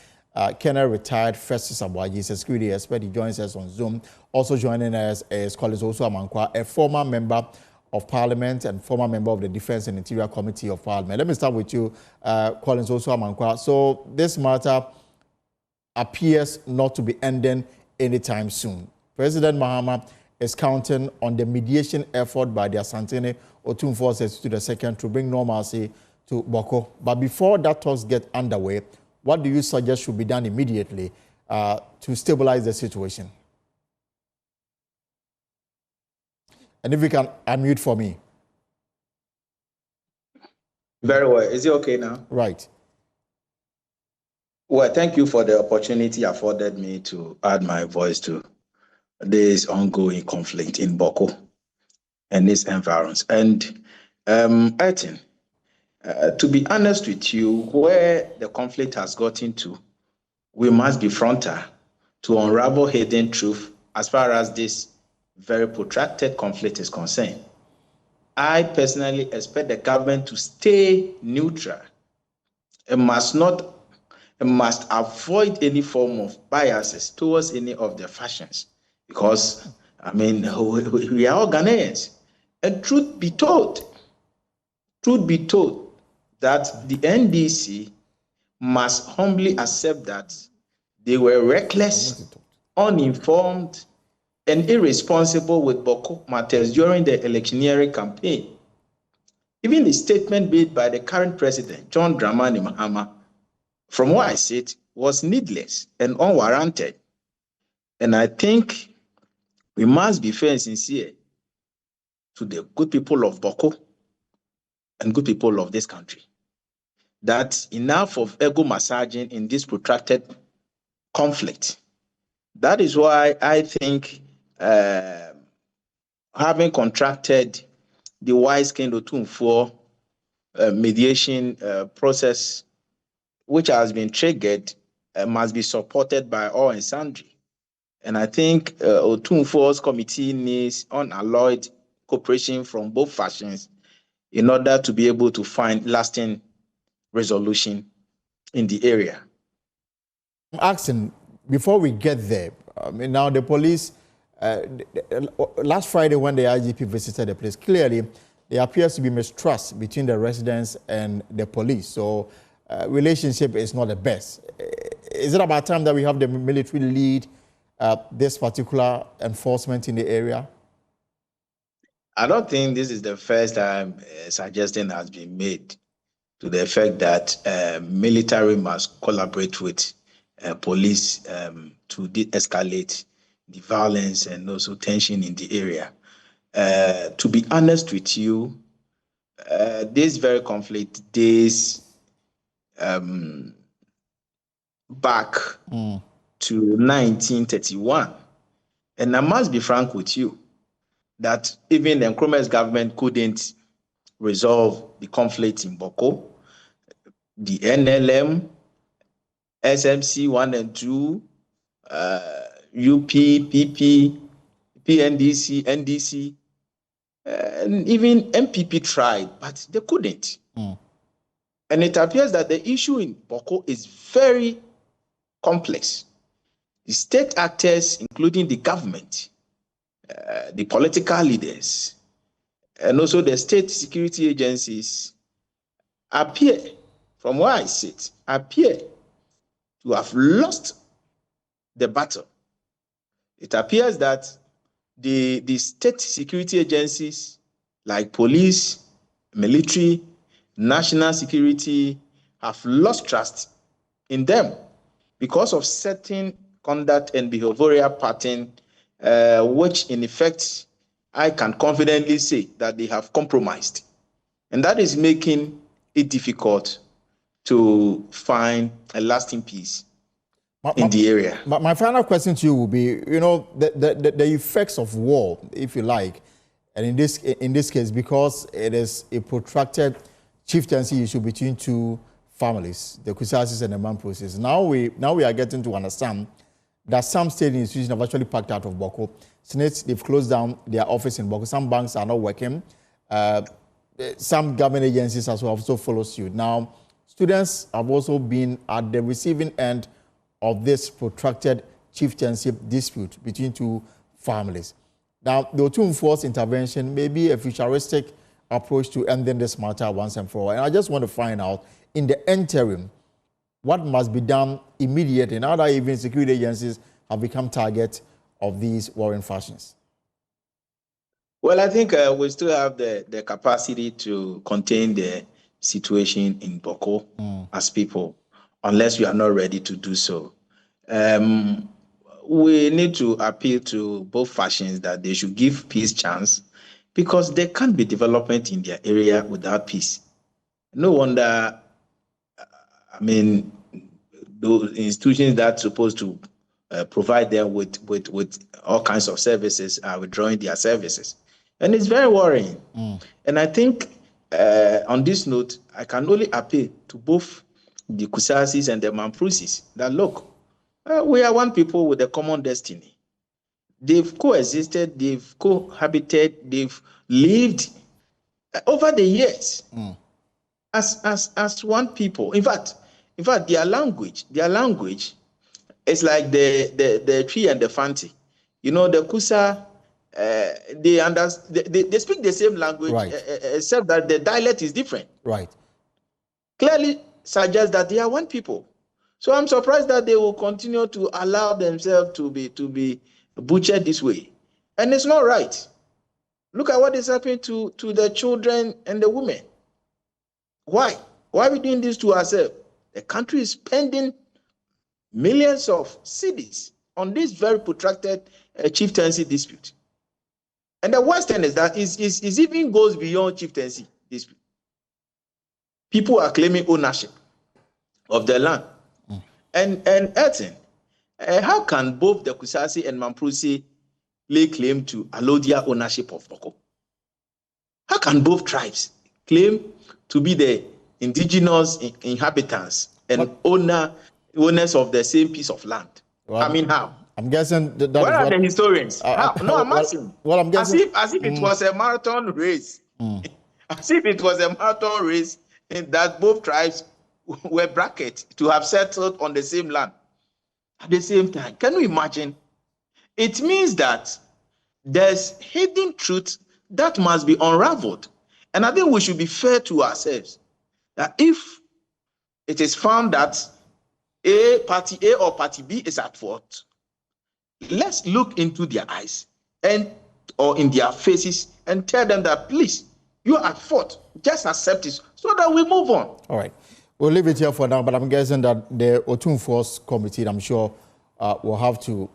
Colonel retired Festus Abwaji, is a security expert. He joins us on Zoom. Also joining us is Collins Osu Amankwa, a former member of Parliament and former member of the Defense and Interior Committee of Parliament. Let me start with you, Collins Osu Amankwa. So this matter appears not to be ending anytime soon. President Mahama is counting on the mediation effort by the Asantene Otum forces to the second to bring normalcy to Boko. But before that talks get underway, what do you suggest should be done immediately to stabilize the situation? And if you can unmute for me. Very well. Is it okay now? Right. Well, thank you for the opportunity afforded me to add my voice to this ongoing conflict in Boko and its environs. And I think, to be honest with you, where the conflict has gotten to, we must be frontal to unravel hidden truth as far as this very protracted conflict is concerned. I personally expect the government to stay neutral. It must avoid any form of biases towards any of the factions, because, I mean, we are all Ghanaians. And truth be told, that the NDC must humbly accept that they were reckless, uninformed, and irresponsible with Boko matters during the electioneering campaign. Even the statement made by the current president, John Dramani Mahama, from what I said, was needless and unwarranted. And I think we must be fair and sincere to the good people of Boko and good people of this country, that enough of ego massaging in this protracted conflict. That is why I think having contracted the Wise Kendo Tumfor mediation process, which has been triggered, must be supported by all and sundry. And I think Otumfor's committee needs unalloyed cooperation from both factions in order to be able to find lasting resolution in the area. I'm asking, before we get there, I mean, now the police, last Friday when the IGP visited the place, clearly there appears to be mistrust between the residents and the police. So relationship is not the best. Is it about time that we have the military lead this particular enforcement in the area? I don't think this is the first time suggestion has been made to the effect that military must collaborate with police to de-escalate the violence and also tension in the area. To be honest with you, this very conflict dates back to 1931. And I must be frank with you that even the Nkrumah's government couldn't resolve the conflict in Boko. The NLM, SMC 1 and 2, UP, PP, PNDC, NDC, and even MPP tried, but they couldn't. And it appears that the issue in Boko is very complex. The state actors, including the government, the political leaders, and also the state security agencies appear, from where I sit, appear to have lost the battle. It appears that the state security agencies like police, military, national security have lost trust in them because of certain conduct and behavioral pattern, which in effect, I can confidently say that they have compromised. And that is making it difficult to find a lasting peace in the area. My final question to you will be, you know, the effects of war, if you like, and in this case, because it is a protracted chieftaincy issue between two families, the Kusasis and the Mamprosis. Now we are getting to understand that some state institutions have actually packed out of Boko. Since they've closed down their office in Boko. Some banks are not working. Some government agencies as well also follow suit. Now, students have also been at the receiving end of this protracted chieftaincy dispute between two families. Now, the to enforce intervention may be a futuristic approach to ending this matter once and for all. And I just want to find out, in the interim, what must be done immediately now that even security agencies have become target of these warring factions? Well, I think we still have the capacity to contain the situation in Boko as people, unless we are not ready to do so. We need to appeal to both factions that they should give peace chance, because there can't be development in their area without peace. No wonder, I mean, those institutions that are supposed to provide them with all kinds of services are withdrawing their services. And it's very worrying. And I think on this note, I can only appeal to both the Kusasis and the Mamprusis that, look, we are one people with a common destiny. They've coexisted, they've cohabited, they've lived over the years as one people. In fact, their language is like the tree and the fanti. You know, the Kusa, they speak the same language, right, except that the dialect is different. Right. Clearly suggests that they are one people. So I'm surprised that they will continue to allow themselves to be butchered this way. And it's not right. Look at what is happening to the children and the women. Why? Why are we doing this to ourselves? The country is spending millions of cedis on this very protracted chieftaincy dispute. And the worst thing is that it even goes beyond chieftaincy dispute. People are claiming ownership of the land. And Elton, how can both the Kusasi and Mamprusi lay claim to allodial ownership of Boko? How can both tribes claim to be the indigenous inhabitants and owners of the same piece of land? Well, I mean, how? I'm guessing that where are the historians? How? No, I'm asking. Well, I'm guessing as if it was a marathon race. As if it was a marathon race that both tribes were bracketed to have settled on the same land at the same time. Can you imagine? It means that there's hidden truth that must be unraveled. And I think we should be fair to ourselves that if it is found that party A or party B is at fault, let's look into their eyes or in their faces and tell them that, please, you're at fault. Just accept it so that we move on. All right. We'll leave it here for now, but I'm guessing that the Otun Force Committee, I'm sure, will have to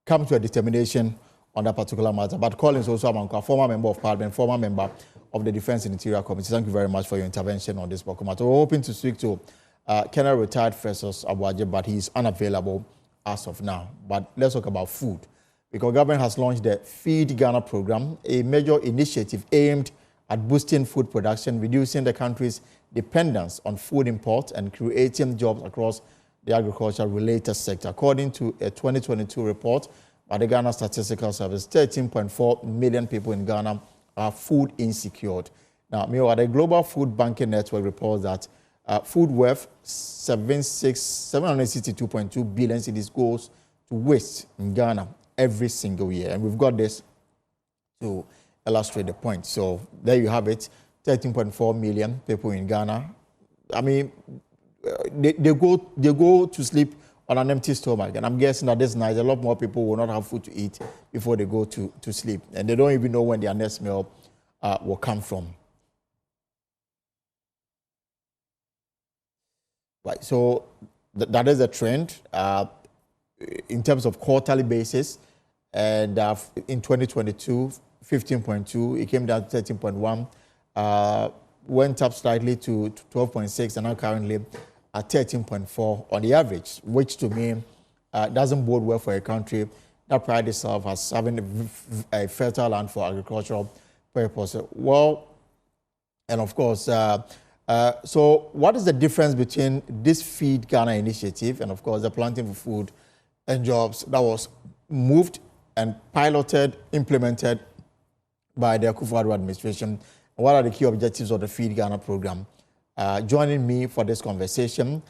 come to a determination on that particular matter. But Collins also, a former member of Parliament, former member of the Defense and Interior Committee. Thank you very much for your intervention on this matter. We're hoping to speak to Colonel retired Festus Abuaje, but he's unavailable as of now. But let's talk about food, because government has launched the Feed Ghana program, a major initiative aimed at boosting food production, reducing the country's dependence on food imports, and creating jobs across the agriculture-related sector. According to a 2022 report by the Ghana Statistical Service, 13.4 million people in Ghana are food insecure. Now, meanwhile, the Global Food Banking Network reports that food worth 762.2 billion cedis goes to waste in Ghana every single year. And we've got this to illustrate the point. So there you have it, 13.4 million people in Ghana. I mean, they go to sleep on an empty stomach. And I'm guessing that this night, a lot more people will not have food to eat before they go to sleep. And they don't even know when their next meal will come from. Right, so that is a trend in terms of quarterly basis. And in 2022, 15.2, it came down to 13.1, went up slightly to 12.6, and now currently at 13.4 on the average, which to me doesn't bode well for a country that prides itself as having a fertile land for agricultural purposes. Well, and of course, so what is the difference between this Feed Ghana initiative and, of course, the Planting for Food and Jobs that was moved and piloted, implemented by the Akufo-Addo administration? What are the key objectives of the Feed Ghana program? Joining me for this conversation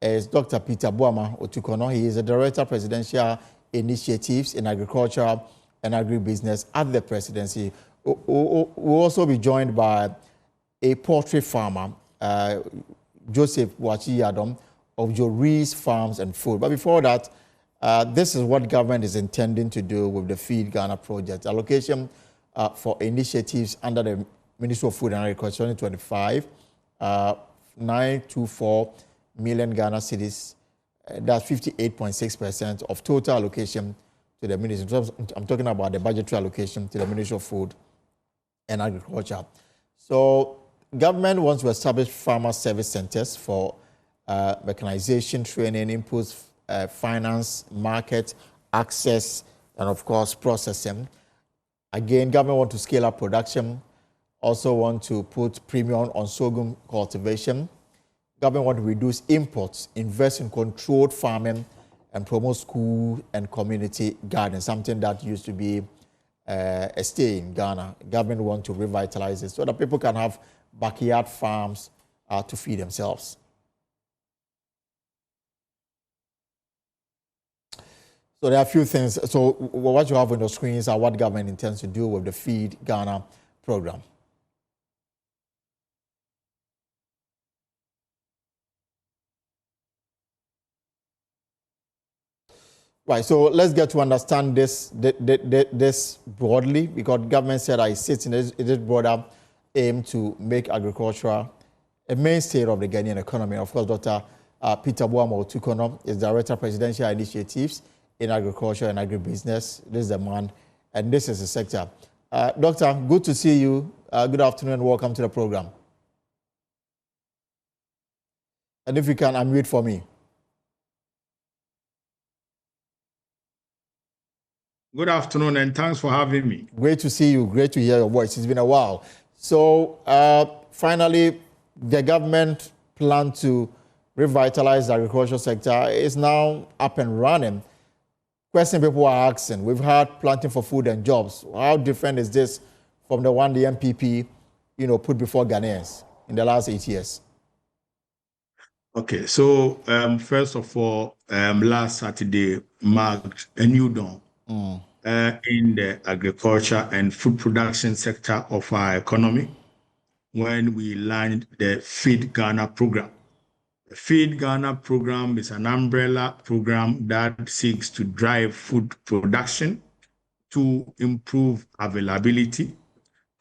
is Dr. Peter Boama Otukono. He is the Director of Presidential Initiatives in Agriculture and Agribusiness at the Presidency. We'll also be joined by a poultry farmer, Joseph Wachi Yadom of Joris Farms and Food. But before that, this is what government is intending to do with the Feed Ghana project. Allocation for initiatives under the Ministry of Food and Agriculture 2025, 924 million Ghana cedis. That's 58.6% of total allocation to the ministry. I'm talking about the budgetary allocation to the Ministry of Food and Agriculture. So government wants to establish farmer service centers for mechanization, training, inputs, finance, market, access, and of course, processing. Again, government wants to scale up production, also want to put premium on sorghum cultivation. Government want to reduce imports, invest in controlled farming, and promote school and community gardens, something that used to be a stay in Ghana. Government want to revitalize it so that people can have backyard farms to feed themselves. So there are a few things. So what you have on your screens are what government intends to do with the Feed Ghana program. Right, so let's get to understand this broadly, because government said it sits in this broader aim to make agriculture a mainstay of the Ghanaian economy. Of course, Dr. Peter Boama Otukono is Director of Presidential Initiatives in Agriculture and Agribusiness. This is the man, and this is the sector. Doctor, good to see you. Good afternoon and welcome to the program. And if you can unmute for me. Good afternoon and thanks for having me. Great to see you. Great to hear your voice. It's been a while. So finally, the government plan to revitalize the agricultural sector is now up and running. Question people are asking, we've had Planting for Food and Jobs. How different is this from the one the MPP, put before Ghanaians in the last 8 years? Okay, so first of all, last Saturday marked a new dawn in the agriculture and food production sector of our economy when we launched the Feed Ghana program. The Feed Ghana program is an umbrella program that seeks to drive food production, to improve availability,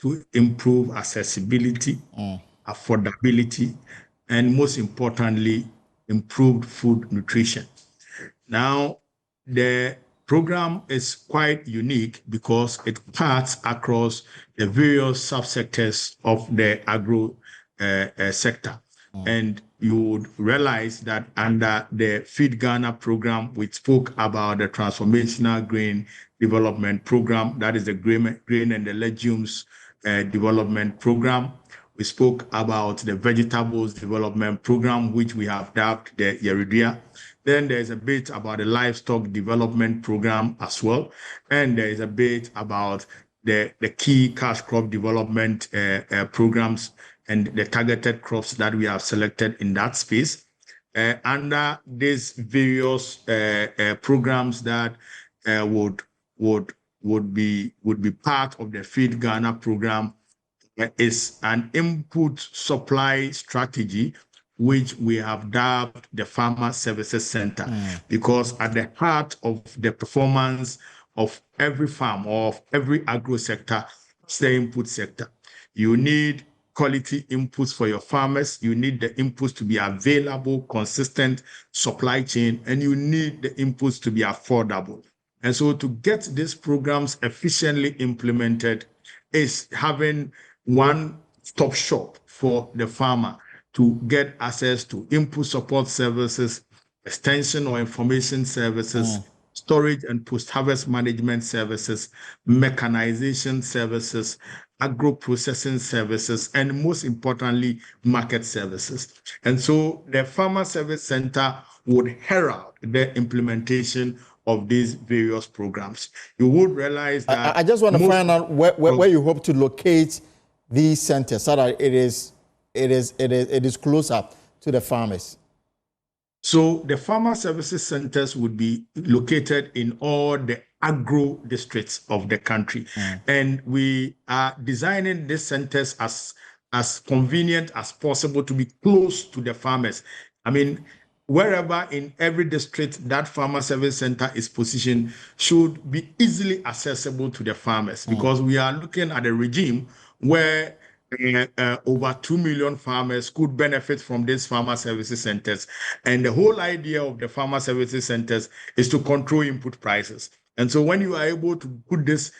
to improve accessibility, affordability, and most importantly, improved food nutrition. Now, the program is quite unique because it cuts across the various subsectors of the agro sector. And you would realize that under the Feed Ghana program, we spoke about the transformational grain development program, that is the grain and the legumes development program. We spoke about the vegetables development program, which we have dubbed the Yeridua. Then there's a bit about the livestock development program as well. And there is a bit about the key cash crop development programs and the targeted crops that we have selected in that space. Under these various programs that would be part of the Feed Ghana program is an input supply strategy which we have dubbed the Farmer Services Center, because at the heart of the performance of every farm or of every agro sector is the input sector. You need quality inputs for your farmers, you need the inputs to be available, consistent supply chain, and you need the inputs to be affordable. And so to get these programs efficiently implemented is having one-stop shop for the farmer to get access to input support services, extension or information services, storage and post-harvest management services, mechanization services, agro-processing services, and most importantly, market services. And so the Farmer Service Center would herald the implementation of these various programs. You would realize that I just want to find out where you hope to locate these centers so that it is closer to the farmers. So the farmer services centers would be located in all the agro districts of the country. And we are designing these centers as convenient as possible to be close to the farmers. I mean, wherever in every district that farmer service center is positioned should be easily accessible to the farmers, because we are looking at a regime where over 2 million farmers could benefit from these farmer services centers. And the whole idea of the farmer services centers is to control input prices. And so when you are able to put this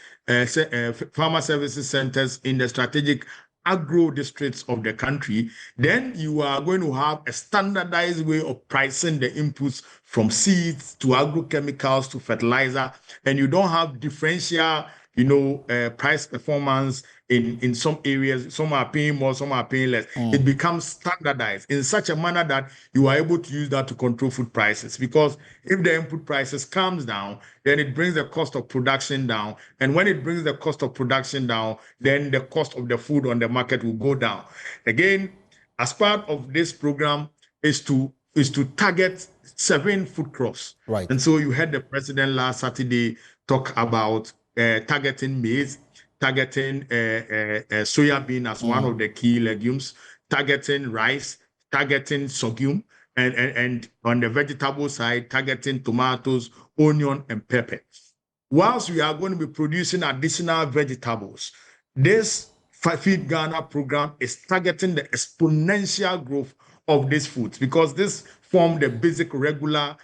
farmer services centers in the strategic agro districts of the country, then you are going to have a standardized way of pricing the inputs from seeds to agrochemicals to fertilizer, and you don't have differential price performance in some areas. Some are paying more, some are paying less. It becomes standardized in such a manner that you are able to use that to control food prices, because if the input prices comes down, then it brings the cost of production down, and when it brings the cost of production down, then the cost of the food on the market will go down. Again, as part of this program is to target 7 food crops. Right. And so you heard the president last Saturday talk about targeting maize, targeting soybean as one of the key legumes, targeting rice, targeting sorghum, and on the vegetable side, targeting tomatoes, onion, and pepper. Whilst we are going to be producing additional vegetables, this Feed Ghana program is targeting the exponential growth of these foods, because this form the basic regular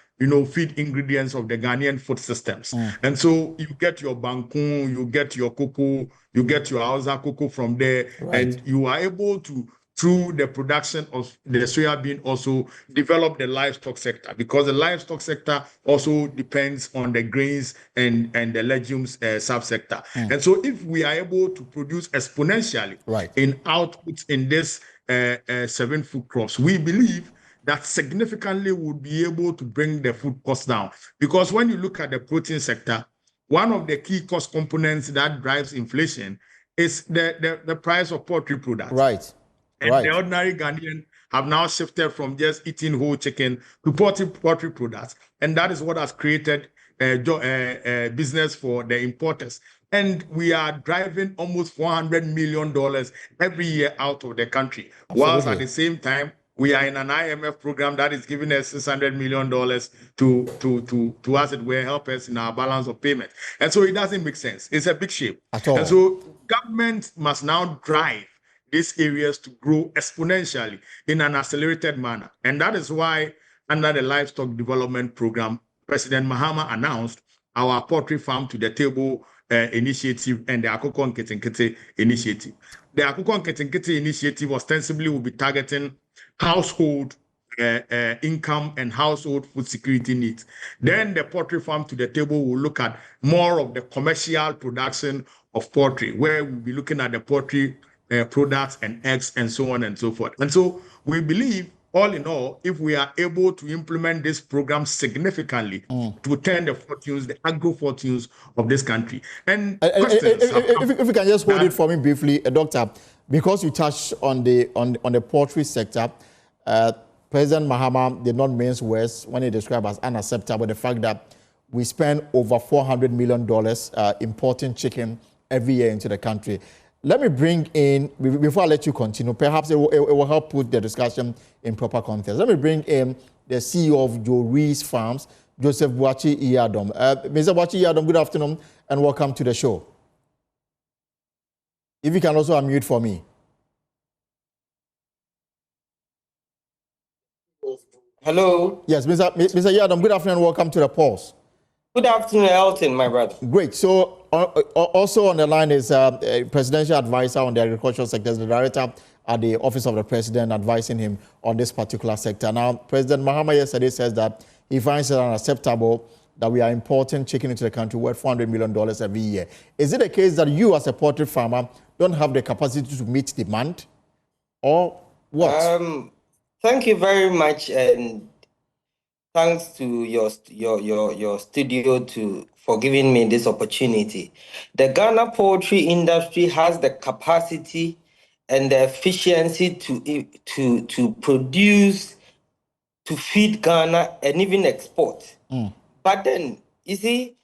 feed ingredients of the Ghanaian food systems. And so you get your bangkun, you get your cocoa, you get your Hausa cocoa from there, and you are able to, through the production of the soybean, also develop the livestock sector, because the livestock sector also depends on the grains and the legumes subsector. And so if we are able to produce exponentially in outputs in this 7 food crops, we believe that significantly would be able to bring the food costs down. Because when you look at the protein sector, one of the key cost components that drives inflation is the price of poultry products. And the ordinary Ghanaian have now shifted from just eating whole chicken to poultry products. And that is what has created business for the importers. And we are driving almost $400 million every year out of the country. Absolutely. Whilst at the same time, we are in an IMF program that is giving us $600 million to as it were, help us in our balance of payment. And so it doesn't make sense. It's a big shame. At all. And so government must now drive these areas to grow exponentially in an accelerated manner. And that is why, under the Livestock Development Program, President Mahama announced our poultry farm to the table initiative and the Akoko Nketenkete initiative. The Akoko Nketenkete initiative ostensibly will be targeting household income and household food security needs. Then the poultry farm to the table will look at more of the commercial production of poultry, where we'll be looking at the poultry products and eggs and so on and so forth. And so we believe, all in all, if we are able to implement this program significantly to turn the fortunes, the agro fortunes of this country. And if you can just hold it for me briefly, Doctor, because you touched on the poultry sector, President Mahama did not mince words when he described as unacceptable the fact that we spend over $400 million importing chicken every year into the country. Let me bring in, before I let you continue, perhaps it will help put the discussion in proper context. Let me bring in the CEO of Joe Rees Farms, Joseph Boachi Iyadom. Mr. Boachi Iyadom, good afternoon and welcome to the show. If you can also unmute for me. Hello. Yes, Mr. Iyadom, good afternoon and welcome to the Pulse. Good afternoon, Elton, my brother. Great. So also on the line is a presidential advisor on the agricultural sector, the director at the Office of the President advising him on this particular sector. Now, President Mahama yesterday says that he finds it unacceptable that we are importing chicken into the country worth $400 million every year. Is it a case that you as a poultry farmer don't have the capacity to meet demand, or what? Thank you very much, and thanks to your studio for giving me this opportunity. The Ghana poultry industry has the capacity and the efficiency to produce, to feed Ghana and even export. But then, you see,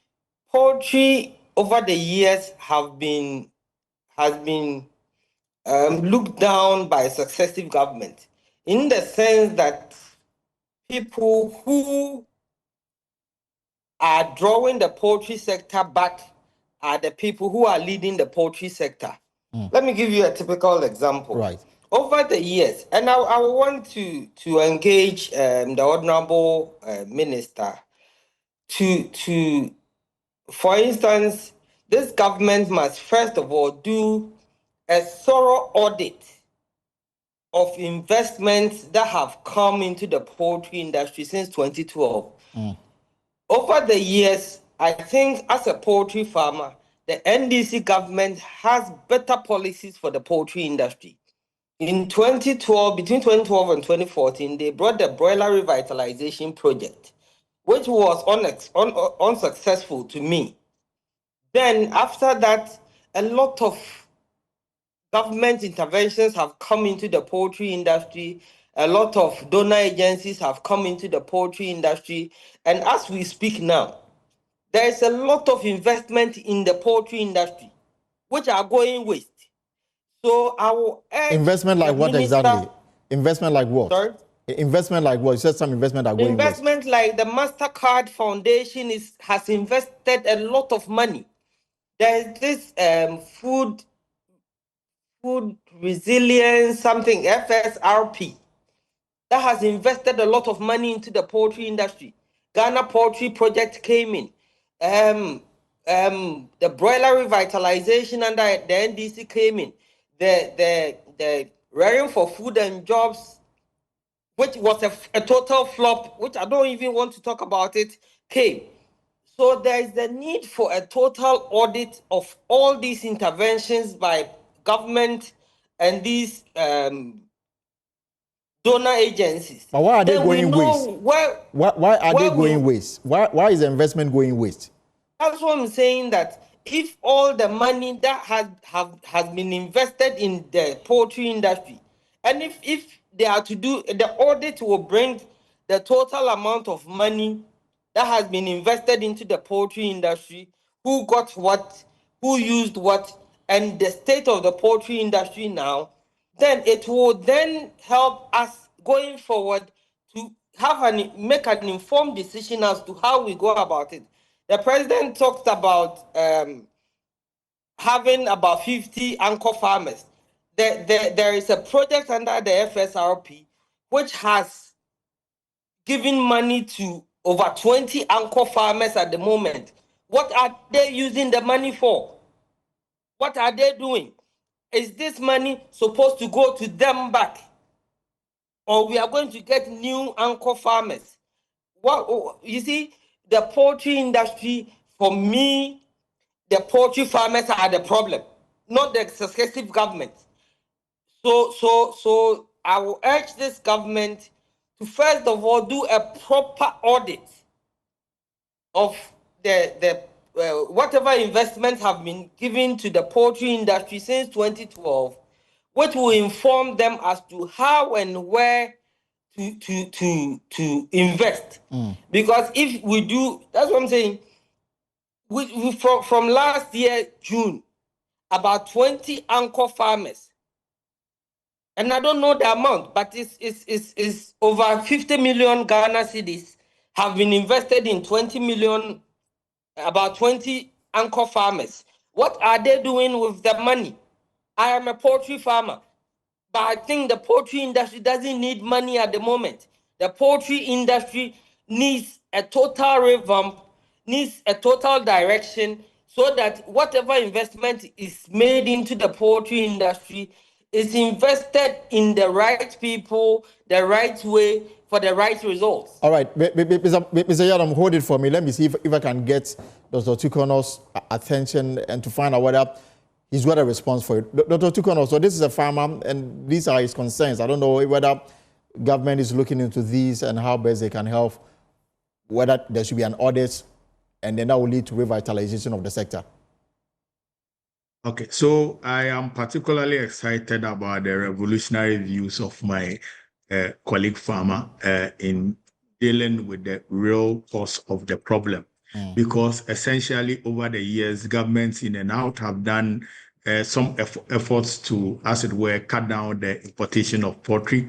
poultry over the years has been looked down by successive governments, in the sense that people who are drawing the poultry sector back are the people who are leading the poultry sector. Let me give you a typical example. Right. Over the years, and I want to engage the Honorable Minister to, for instance, this government must first of all do a thorough audit of investments that have come into the poultry industry since 2012. Over the years, I think as a poultry farmer, the NDC government has better policies for the poultry industry. In 2012, between 2012 and 2014, they brought the broiler revitalization project, which was unsuccessful to me. Then after that, a lot of government interventions have come into the poultry industry. A lot of donor agencies have come into the poultry industry. And as we speak now, there is a lot of investment in the poultry industry, which are going waste. So I will urge investment like what exactly? Investment like what? Sorry? Investment like what? You said some investment are going investment waste. Like the MasterCard Foundation has invested a lot of money. There is this food resilience, something, FSRP, that has invested a lot of money into the poultry industry. Ghana Poultry Project came in. The broiler revitalization under the NDC came in. The Rearing for Food and Jobs, which was a total flop, which I don't even want to talk about it, came. So there is the need for a total audit of all these interventions by government and these donor agencies. But why are they going waste? Why are they going waste? Why is the investment going waste? That's what I'm saying, that if all the money that has been invested in the poultry industry, and if they are to do, the audit will bring the total amount of money that has been invested into the poultry industry, who got what, who used what, and the state of the poultry industry now, then it will then help us going forward to make an informed decision as to how we go about it. The president talked about having about 50 anchor farmers. There is a project under the FSRP which has given money to over 20 anchor farmers at the moment. What are they using the money for? What are they doing? Is this money supposed to go to them back? Or we are going to get new anchor farmers? What you see, the poultry industry, for me, the poultry farmers are the problem, not the successive government. So I will urge this government to first of all do a proper audit of the whatever investments have been given to the poultry industry since 2012, which will inform them as to how and where to invest. Because if we do, that's what I'm saying. From last year June, about 20 anchor farmers, and I don't know the amount, but it's over 50 million Ghana cedis have been invested in 20 million, about 20 anchor farmers. What are they doing with the money? I am a poultry farmer, but I think the poultry industry doesn't need money at the moment. The poultry industry needs a total revamp, needs a total direction, so that whatever investment is made into the poultry industry is invested in the right people, the right way, for the right results. All right, Mr. Yadam, hold it for me. Let me see if I can get Dr. Tukono's attention and to find out whether he's got a response for it. Dr. Tukono, so this is a farmer and these are his concerns. I don't know whether government is looking into these and how best they can help, whether there should be an audit and then that will lead to revitalization of the sector. Okay, so I am particularly excited about the revolutionary views of my colleague farmer in dealing with the real cause of the problem. Because essentially over the years, governments in and out have done some efforts to, as it were, cut down the importation of poultry,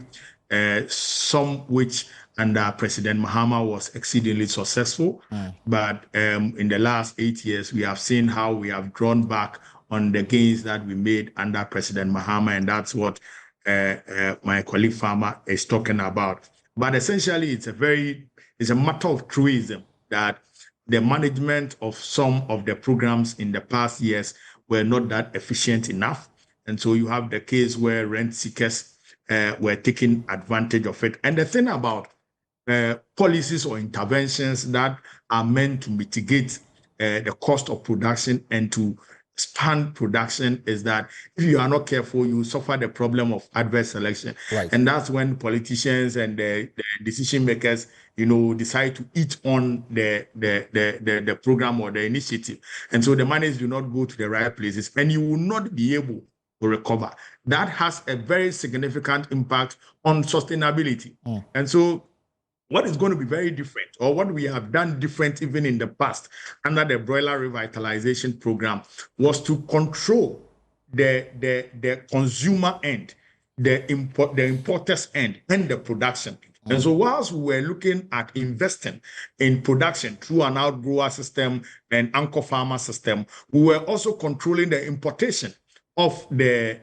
some which under President Mahama was exceedingly successful. But in the last 8 years, we have seen how we have drawn back on the gains that we made under President Mahama, and that's what my colleague farmer is talking about. But essentially, it's a matter of truism that the management of some of the programs in the past years were not that efficient enough. And so you have the case where rent seekers were taking advantage of it. And the thing about policies or interventions that are meant to mitigate the cost of production and to expand production is that if you are not careful, you suffer the problem of adverse selection. Right. And that's when politicians and the decision makers, decide to eat on the program or the initiative. And so the monies do not go to the right places and you will not be able to recover. That has a very significant impact on sustainability. And so what is going to be very different, or what we have done different even in the past under the broiler revitalization program, was to control the consumer end, the importers end, and the production. And so whilst we were looking at investing in production through an outgrower system and anchor farmer system, we were also controlling the importation of the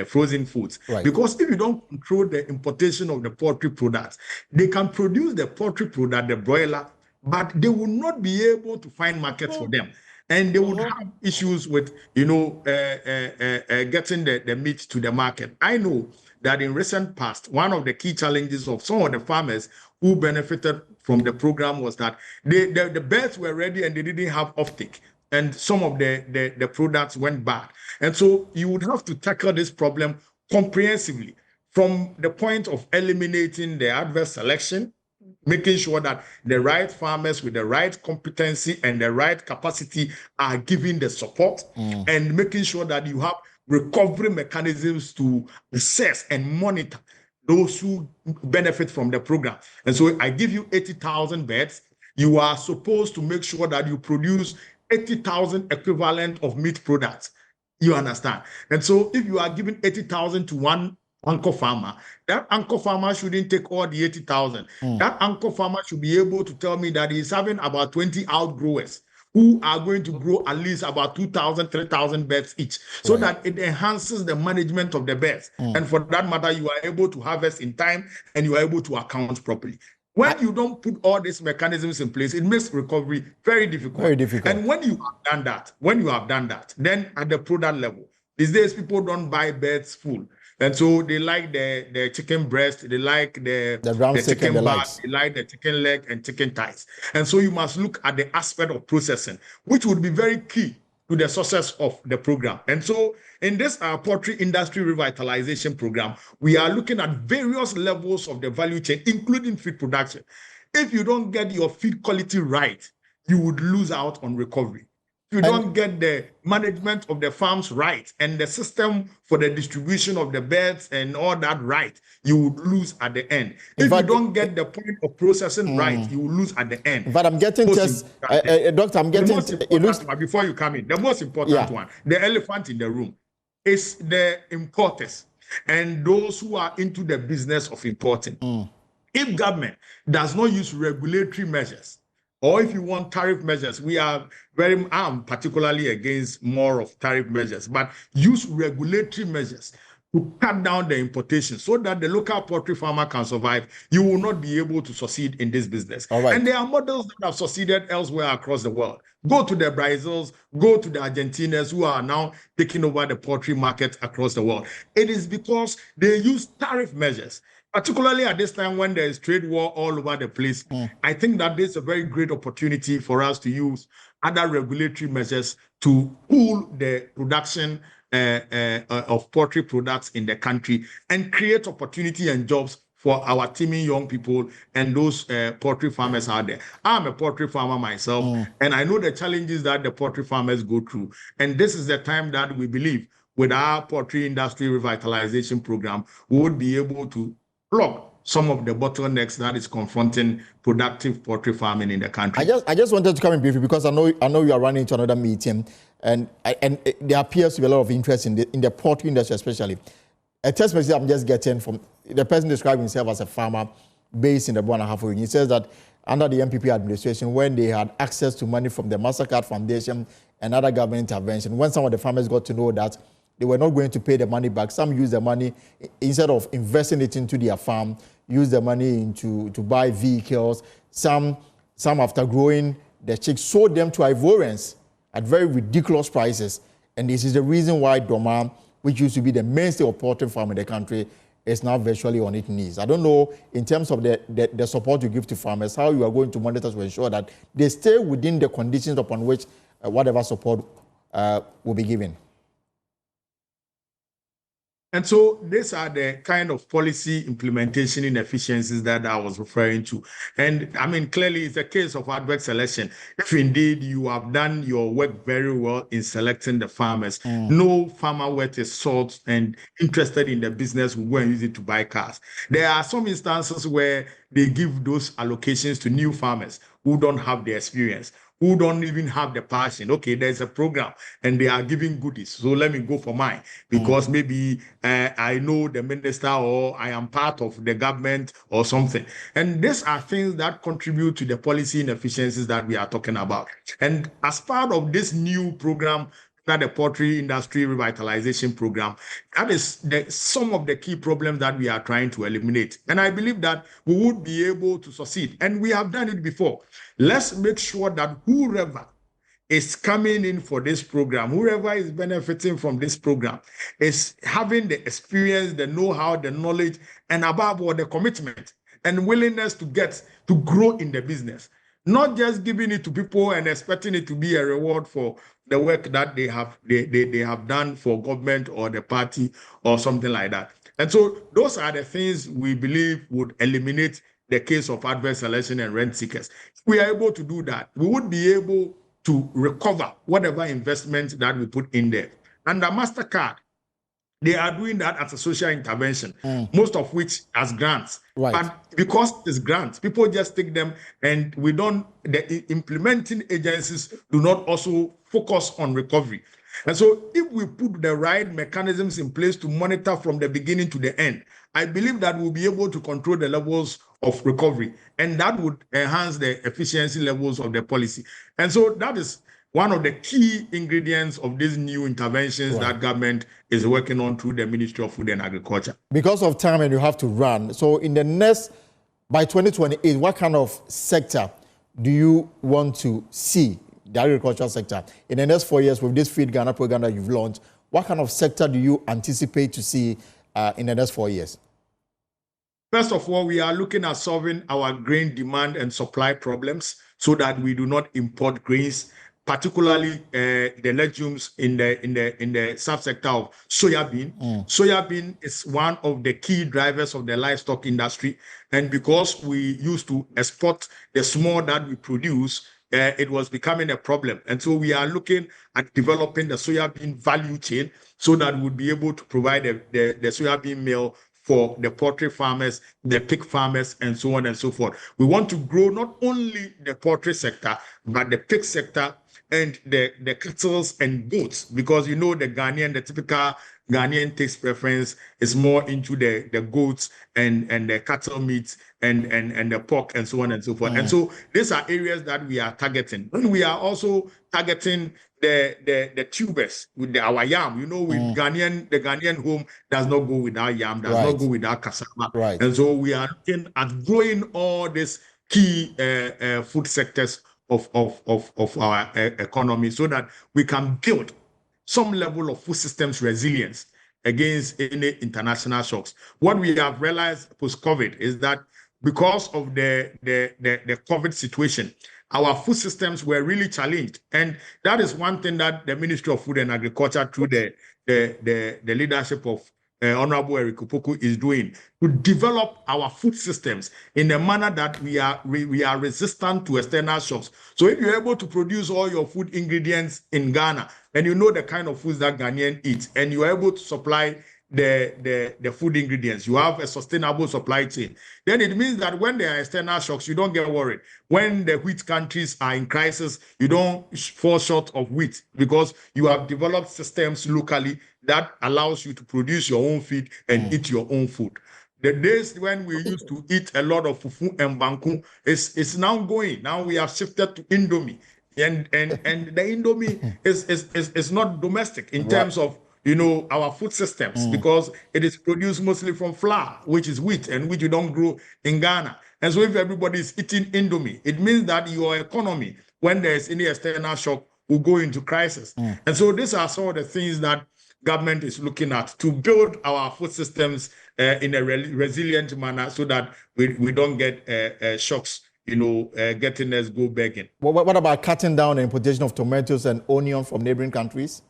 frozen foods. Right. Because if you don't control the importation of the poultry products, they can produce the poultry product, the broiler, but they will not be able to find markets for them. And they would have issues with, getting the meat to the market. I know that in recent past, one of the key challenges of some of the farmers who benefited from the program was that the birds were ready and they didn't have offtake. And some of the products went bad. And so you would have to tackle this problem comprehensively from the point of eliminating the adverse selection, making sure that the right farmers with the right competency and the right capacity are given the support, and making sure that you have recovery mechanisms to assess and monitor those who benefit from the program. And so I give you 80,000 beds. you are supposed to make sure that you produce 80,000 equivalent of meat products. You understand? And so if you are giving 80,000 to one anchor farmer, that anchor farmer shouldn't take all the 80,000. That anchor farmer should be able to tell me that he's having about 20 outgrowers who are going to grow at least about 2,000, 3,000 beds each, so that it enhances the management of the beds. And for that matter, you are able to harvest in time and you are able to account properly. When you don't put all these mechanisms in place, it makes recovery very difficult. Very difficult. And when you have done that, then at the product level, these days people don't buy birds full. And so they like the chicken breast, they like the chicken back, they like the chicken leg and chicken thighs. And so you must look at the aspect of processing, which would be very key to the success of the program. And so in this poultry industry revitalization program, we are looking at various levels of the value chain, including feed production. If you don't get your feed quality right, you would lose out on recovery. If you don't get the management of the farms right and the system for the distribution of the beds and all that right, you would lose at the end. If you don't get the point of processing right, you will lose at the end. But I'm getting just, Doctor, I'm getting... Before you come in, the most important one, the elephant in the room, is the importers and those who are into the business of importing. If government does not use regulatory measures, or if you want tariff measures, I'm particularly against more of tariff measures, but use regulatory measures to cut down the importation so that the local poultry farmer can survive. You will not be able to succeed in this business. And there are models that have succeeded elsewhere across the world. Go to the Brazils, go to the Argentinas who are now taking over the poultry market across the world. It is because they use tariff measures. Particularly at this time when there is trade war all over the place, I think that this is a very great opportunity for us to use other regulatory measures to cool the production of poultry products in the country and create opportunity and jobs for our teeming young people and those poultry farmers out there. I'm a poultry farmer myself, and I know the challenges that the poultry farmers go through. And this is the time that we believe with our poultry industry revitalization program, we would be able to block some of the bottlenecks that is confronting productive poultry farming in the country. I just wanted to come in briefly because I know you are running to another meeting, and there appears to be a lot of interest in the poultry industry, especially. A text message I'm just getting from the person describing himself as a farmer based in the Buana region. He says that under the MPP administration, when they had access to money from the MasterCard Foundation and other government intervention, when some of the farmers got to know that they were not going to pay the money back, some used the money, instead of investing it into their farm, used the money to buy vehicles. Some after growing the chicks, sold them to Ivorians at very ridiculous prices. And this is the reason why Doma, which used to be the mainstay of poultry farm in the country, is now virtually on its knees. I don't know, in terms of the support you give to farmers, how you are going to monitor to ensure that they stay within the conditions upon which whatever support will be given. And so these are the kind of policy implementation inefficiencies that I was referring to. And I mean, clearly it's a case of adverse selection. If indeed you have done your work very well in selecting the farmers, no farmer worth his salt and interested in the business will go and use it to buy cars. There are some instances where they give those allocations to new farmers who don't have the experience, who don't even have the passion. Okay, there's a program and they are giving goodies, so let me go for mine because maybe I know the minister or I am part of the government or something. And these are things that contribute to the policy inefficiencies that we are talking about. And as part of this new program, that the poultry industry revitalization program, that is some of the key problems that we are trying to eliminate. And I believe that we would be able to succeed. And we have done it before. Let's make sure that whoever is coming in for this program, whoever is benefiting from this program, is having the experience, the know-how, the knowledge, and above all, the commitment and willingness to grow in the business. Not just giving it to people and expecting it to be a reward for the work that they have done for government or the party or something like that. And so those are the things we believe would eliminate the case of adverse selection and rent seekers. If we are able to do that, we would be able to recover whatever investment that we put in there. Under MasterCard, they are doing that as a social intervention, most of which as grants. Right. But because it's grants, people just take them, and the implementing agencies do not also focus on recovery. And so if we put the right mechanisms in place to monitor from the beginning to the end, I believe that we'll be able to control the levels of recovery, and that would enhance the efficiency levels of the policy. And so that is one of the key ingredients of these new interventions that government is working on through the Ministry of Food and Agriculture. Because of time and you have to run, so in the next, by 2028, what kind of sector do you want to see, the agricultural sector, in the next 4 years with this Feed Ghana program that you've launched? What kind of sector do you anticipate to see in the next 4 years? First of all, we are looking at solving our grain demand and supply problems so that we do not import grains, particularly the legumes in the subsector of soybean. Soybean is one of the key drivers of the livestock industry, and because we used to export the small that we produce, it was becoming a problem. And so we are looking at developing the soybean value chain so that we'll be able to provide the soybean meal for the poultry farmers, the pig farmers, and so on and so forth. We want to grow not only the poultry sector, but the pig sector and the cattle and goats, because you know the typical Ghanaian taste preference is more into the goats and the cattle meat and the pork and so on and so forth. And so these are areas that we are targeting. And we are also targeting the tubers with our yam. You know, with the Ghanaian home does not go without yam, does not go without cassava. And so we are looking at growing all these key food sectors of our economy so that we can build some level of food systems resilience against any international shocks. What we have realized post-COVID is that because of the COVID situation, our food systems were really challenged. And that is one thing that the Ministry of Food and Agriculture, through the leadership of Honorable Eric Opoku, is doing to develop our food systems in a manner that we are resistant to external shocks. So if you're able to produce all your food ingredients in Ghana, and you know the kind of foods that Ghanaians eat, and you are able to supply the food ingredients, you have a sustainable supply chain, then it means that when there are external shocks, you don't get worried. When the wheat countries are in crisis, you don't fall short of wheat because you have developed systems locally that allows you to produce your own feed and eat your own food. The days when we used to eat a lot of fufu and banku is now going. Now we have shifted to Indomie. And the Indomie is not domestic in terms of, you know, our food systems, because it is produced mostly from flour, which is wheat, and which you don't grow in Ghana. And so if everybody is eating Indomie, it means that your economy, when there's any external shock, will go into crisis. And so these are some of the things that government is looking at to build our food systems in a resilient manner so that we don't get shocks, you know, getting us go begging. What about cutting down the importation of tomatoes and onions from neighboring countries?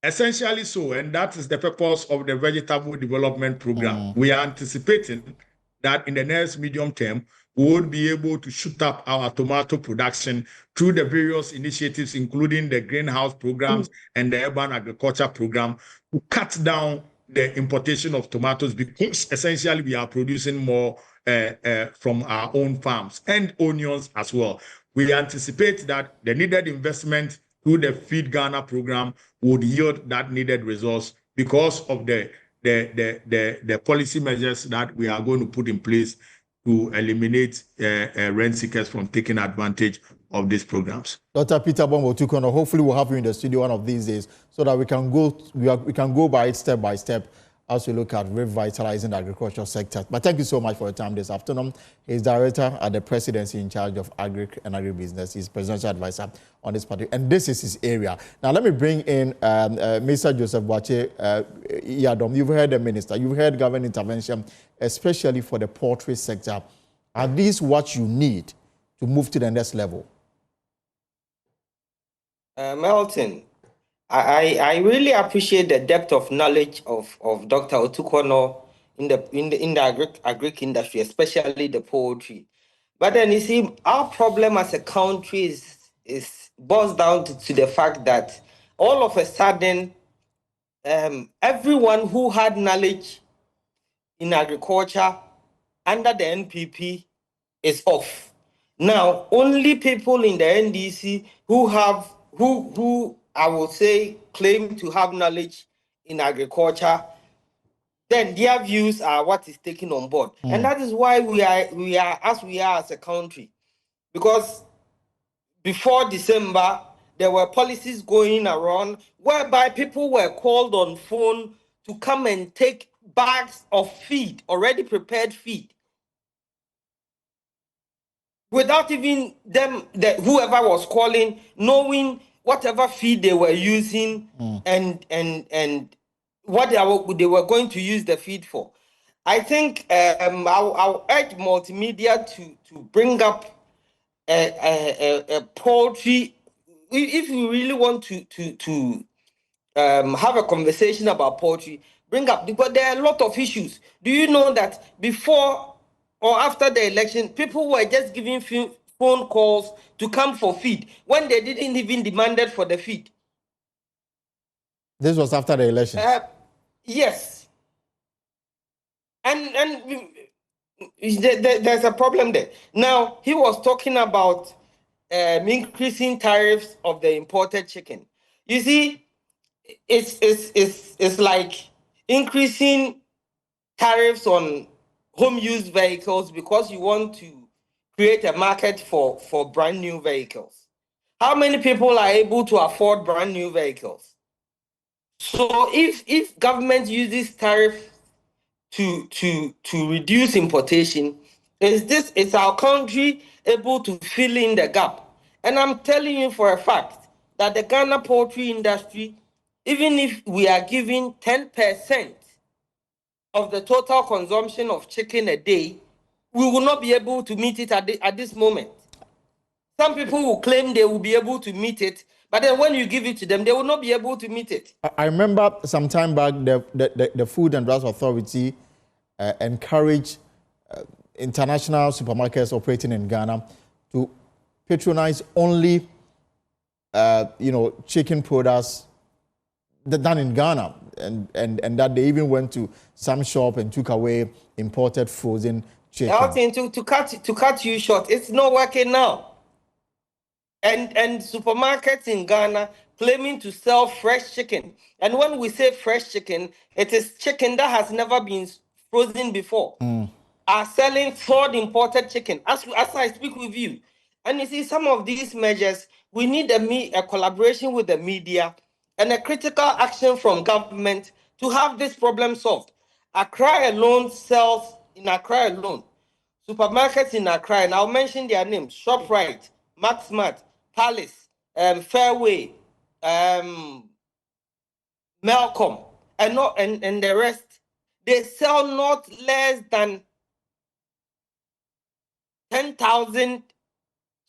Essentially so, and that is the purpose of the Vegetable Development Program. We are anticipating that in the next medium term, we would be able to shoot up our tomato production through the various initiatives, including the greenhouse programs and the urban agriculture program, to cut down the importation of tomatoes, because essentially we are producing more from our own farms, and onions as well. We anticipate that the needed investment through the Feed Ghana program would yield that needed resource because of the policy measures that we are going to put in place to eliminate rent seekers from taking advantage of these programs. Dr. Peter Bombo-Tukono, hopefully we'll have you in the studio one of these days so that we can go by it step by step as we look at revitalizing the agricultural sector. But thank you so much for your time this afternoon. He's director at the presidency in charge of agri and agribusiness. He's presidential advisor on this party, and this is his area. Now let me bring in Mr. Joseph Boakye Yadom. You've heard the minister, you've heard government intervention, especially for the poultry sector. Are these what you need to move to the next level? Melton, I really appreciate the depth of knowledge of Dr. Otukono in the agric industry, especially the poultry. But then you see, our problem as a country is boils down to the fact that all of a sudden everyone who had knowledge in agriculture under the NPP is off. Now, only people in the NDC who I would say claim to have knowledge in agriculture, then their views are what is taken on board. And that is why we are as a country. Because before December, there were policies going around whereby people were called on phone to come and take bags of feed, already prepared feed, without even whoever was calling knowing whatever feed they were using and what they were going to use the feed for. I think I'll urge multimedia to bring up a poultry. If you really want to have a conversation about poultry, bring up, because there are a lot of issues. Do you know that before or after the election, people were just giving phone calls to come for feed when they didn't even demanded for the feed? This was after the election. Yes, and there's a problem there. Now he was talking about increasing tariffs of the imported chicken. You see, it's like increasing tariffs on home use vehicles because you want to create a market for brand new vehicles. How many people are able to afford brand new vehicles? So if government uses tariff to reduce importation, is our country able to fill in the gap? And I'm telling you for a fact that the Ghana poultry industry, even if we are giving 10% of the total consumption of chicken a day, we will not be able to meet it at this moment. Some people will claim they will be able to meet it, but then when you give it to them, they will not be able to meet it. I remember some time back, the Food and Drugs Authority encouraged international supermarkets operating in Ghana to patronize only, chicken products done in Ghana, and that they even went to some shop and took away imported frozen chicken. Elton, to cut you short, it's not working now. And supermarkets in Ghana claiming to sell fresh chicken. And when we say fresh chicken, it is chicken that has never been frozen before. Are selling third imported chicken as I speak with you. And you see, some of these measures, we need a collaboration with the media and a critical action from government to have this problem solved. Accra alone sells, in Accra alone, supermarkets in Accra, and I'll mention their names: ShopRite, MaxMart, Palace, Fairway, Malcolm, and the rest. They sell not less than 10,000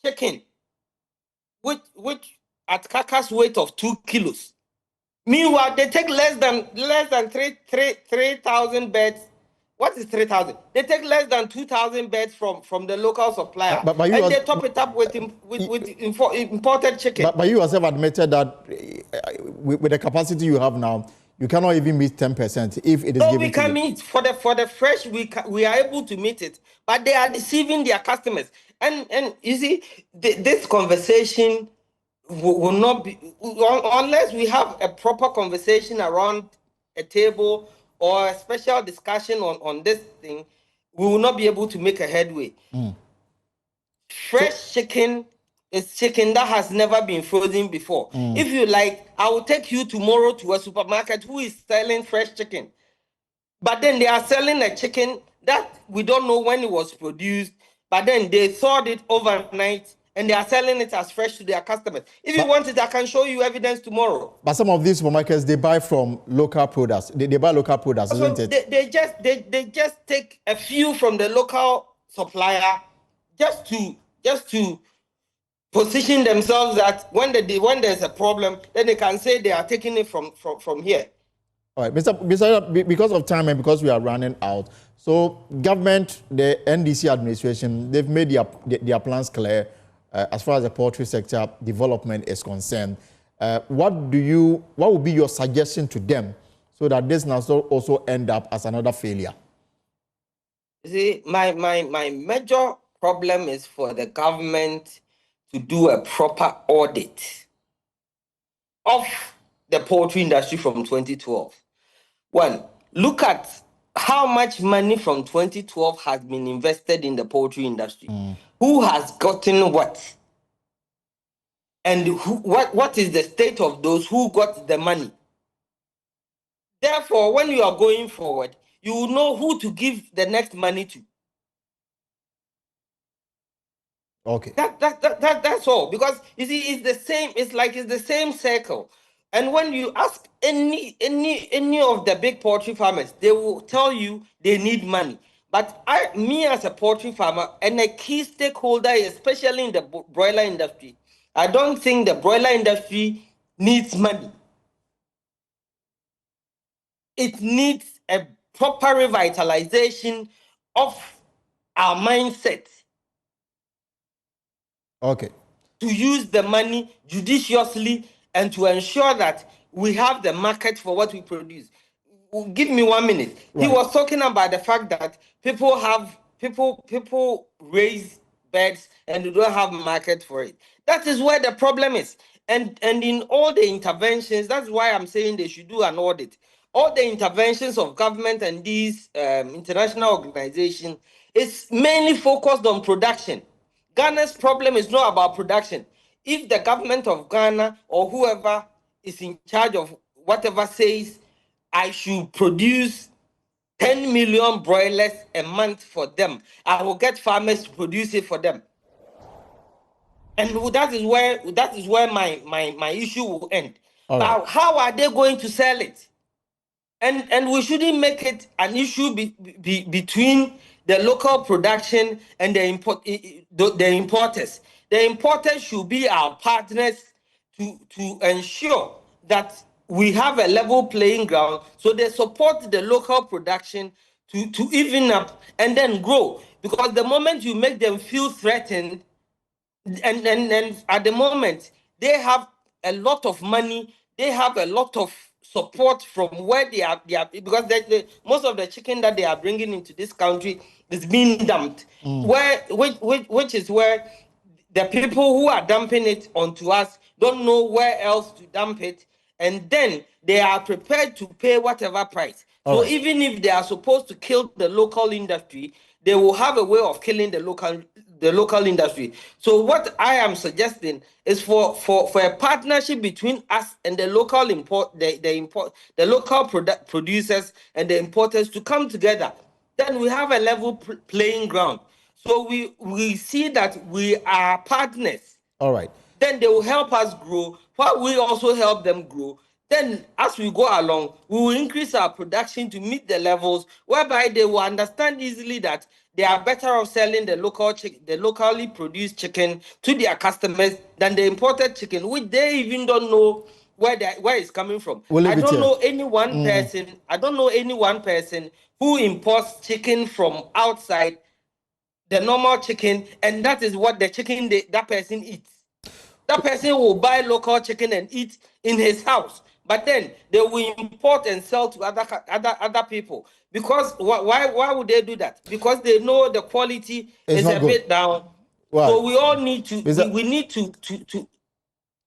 chicken, which at carcass weight of 2 kilos. Meanwhile, they take less than 3,000 beds. What is 3,000? They take less than 2,000 beds from the local supplier, and they top it up with imported chicken. But you yourself admitted that with the capacity you have now, you cannot even meet 10% if it is given. No, we can meet for the fresh. We are able to meet it, but they are deceiving their customers. And you see, this conversation will not be unless we have a proper conversation around a table or a special discussion on this thing. We will not be able to make a headway. Fresh chicken is chicken that has never been frozen before. If you like, I will take you tomorrow to a supermarket who is selling fresh chicken. But then they are selling a chicken that we don't know when it was produced, but then they thawed it overnight and they are selling it as fresh to their customers. If you want it, I can show you evidence tomorrow. But some of these supermarkets, they buy from local products. They buy local products, So isn't it? they just take a few from the local supplier just to position themselves that when there's a problem, then they can say they are taking it from here. All right, Mr. Because of time and because we are running out, so government, the NDC administration, they've made their plans clear as far as the poultry sector development is concerned. What would be your suggestion to them so that this does not also end up as another failure? See, my major problem is for the government to do a proper audit of the poultry industry from 2012. One, look at how much money from 2012 has been invested in the poultry industry. Who has gotten what? And what is the state of those who got the money? Therefore, when you are going forward, you will know who to give the next money to. Okay. That's all. Because you see, it's the same. It's the same circle. And when you ask any of the big poultry farmers, they will tell you they need money. But me as a poultry farmer and a key stakeholder, especially in the broiler industry, I don't think the broiler industry needs money. It needs a proper revitalization of our mindset. Okay. To use the money judiciously and to ensure that we have the market for what we produce. Give me 1 minute. Right. He was talking about the fact that people raise birds and they don't have market for it. That is where the problem is. And in all the interventions, that's why I'm saying they should do an audit. All the interventions of government and these international organizations is mainly focused on production. Ghana's problem is not about production. If the government of Ghana or whoever is in charge of whatever says, I should produce 10 million broilers a month for them, I will get farmers to produce it for them. And that is where my issue will end. But how are they going to sell it? And we shouldn't make it an issue between the local production and the importers. The importers should be our partners to ensure that we have a level playing ground, so they support the local production to even up and then grow. Because the moment you make them feel threatened, and at the moment they have a lot of money, they have a lot of support from where they are because most of the chicken that they are bringing into this country is being dumped, which is where the people who are dumping it onto us don't know where else to dump it, and then they are prepared to pay whatever price. So even if they are supposed to kill the local industry, they will have a way of killing the local industry. So what I am suggesting is for a partnership between us and the local producers and the importers to come together. Then we have a level playing ground. So we see that we are partners. All right. Then they will help us grow, while we also help them grow. Then, as we go along, we will increase our production to meet the levels whereby they will understand easily that they are better off selling the locally produced chicken to their customers than the imported chicken, which they even don't know where it's coming from. I don't know any one person. I don't know any one person who imports chicken from outside, the normal chicken, and that is what the chicken that person eats. That person will buy local chicken and eat in his house, but then they will import and sell to other people. Because why would they do that? Because they know the quality is a bit down. Well, so we all need to we need to.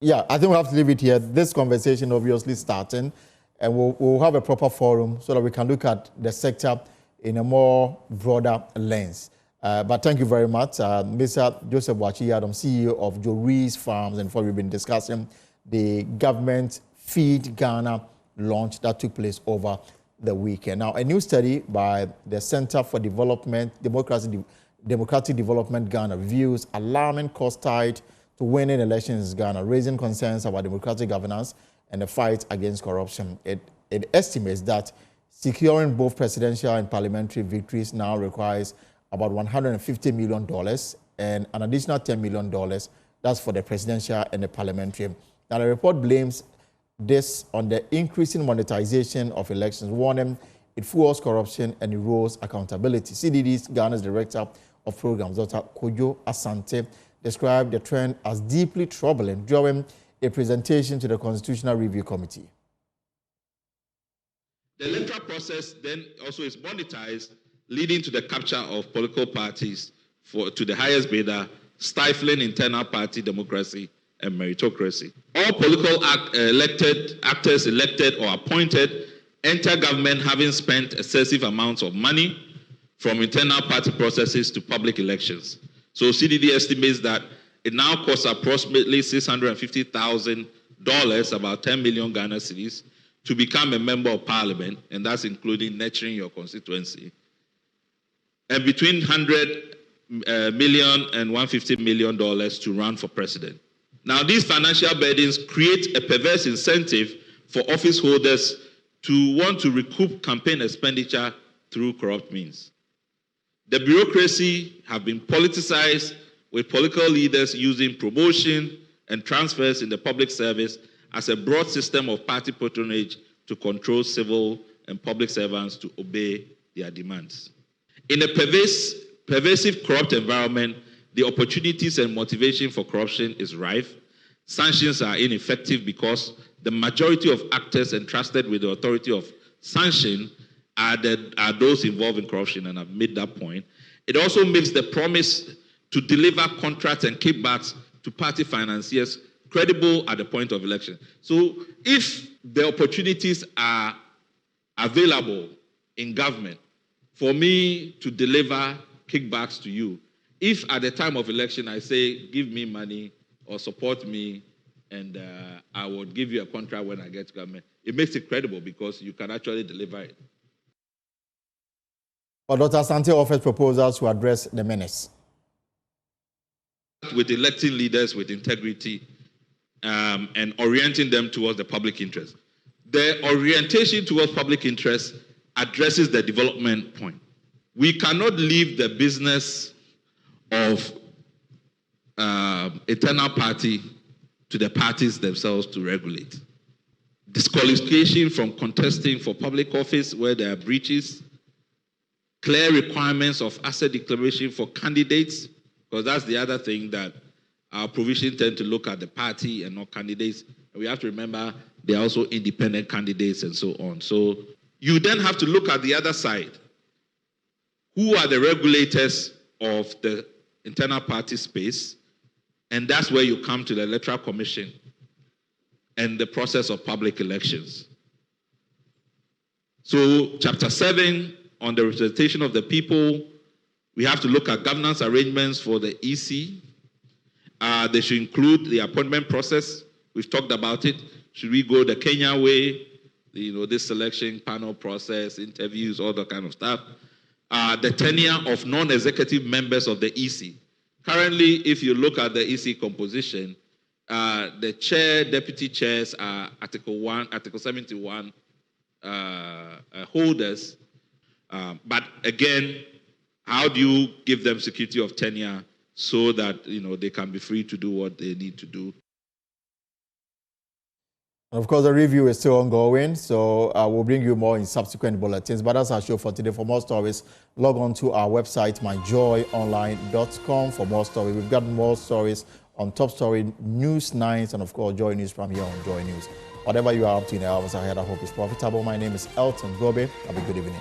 Yeah, I think we have to leave it here. This conversation obviously starting, and we'll have a proper forum so that we can look at the sector in a more broader lens. But thank you very much, Mr. Joseph Wachi-Adam, CEO of Joris Farms, and for we've been discussing the government Feed Ghana launch that took place over the weekend. Now, a new study by the Center for Democratic Development Ghana reveals alarming cost tied to winning elections in Ghana, raising concerns about democratic governance and the fight against corruption. It estimates that securing both presidential and parliamentary victories now requires about $150 million and an additional $10 million. That's for the presidential and the parliamentary. Now, the report blames this on the increasing monetization of elections, warning it fuels corruption and erodes accountability. CDD's Ghana's Director of Programs, Dr. Kojo Asante, described the trend as deeply troubling, drawing a presentation to the Constitutional Review Committee. The electoral process then also is monetized, leading to the capture of political parties to the highest bidder, stifling internal party democracy and meritocracy. All political actors elected or appointed enter government having spent excessive amounts of money from internal party processes to public elections. So CDD estimates that it now costs approximately $650,000, about 10 million Ghana cedis, to become a member of parliament, and that's including nurturing your constituency. And between $100 million and $150 million to run for president. Now, these financial burdens create a perverse incentive for office holders to want to recoup campaign expenditure through corrupt means. The bureaucracy have been politicized, with political leaders using promotion and transfers in the public service as a broad system of party patronage to control civil and public servants to obey their demands. In a pervasive corrupt environment, the opportunities and motivation for corruption is rife. Sanctions are ineffective because the majority of actors entrusted with the authority of sanction are those involved in corruption, and I've made that point. It also makes the promise to deliver contracts and kickbacks to party financiers credible at the point of election. So if the opportunities are available in government for me to deliver kickbacks to you, if at the time of election I say, give me money or support me, and I will give you a contract when I get to government, it makes it credible because you can actually deliver it. But Dr. Asante offers proposals to address the menace. With electing leaders with integrity and orienting them towards the public interest. The orientation towards public interest addresses the development point. We cannot leave the business of internal party to the parties themselves to regulate. Disqualification from contesting for public office where there are breaches, clear requirements of asset declaration for candidates, because that's the other thing that our provision tend to look at the party and not candidates. And we have to remember they are also independent candidates and so on. So you then have to look at the other side. Who are the regulators of the internal party space? And that's where you come to the Electoral Commission and the process of public elections. So Chapter 7 on the representation of the people, we have to look at governance arrangements for the EC. They should include the appointment process. We've talked about it. Should we go the Kenya way? This selection panel process, interviews, all that kind of stuff. The tenure of non-executive members of the EC. Currently, if you look at the EC composition, the chair, deputy chairs are Article 71 holders. But again, how do you give them security of tenure so that they can be free to do what they need to do? Of course, the review is still ongoing, so we'll bring you more in subsequent bulletins. But that's our show for today. For more stories, log on to our website, myjoyonline.com, for more stories. We've got more stories on Top Story, News 9, and of course, Joy News from here on Joy News. Whatever you are up to in the hours ahead, I hope it's profitable. My name is Elton Gobe. Have a good evening.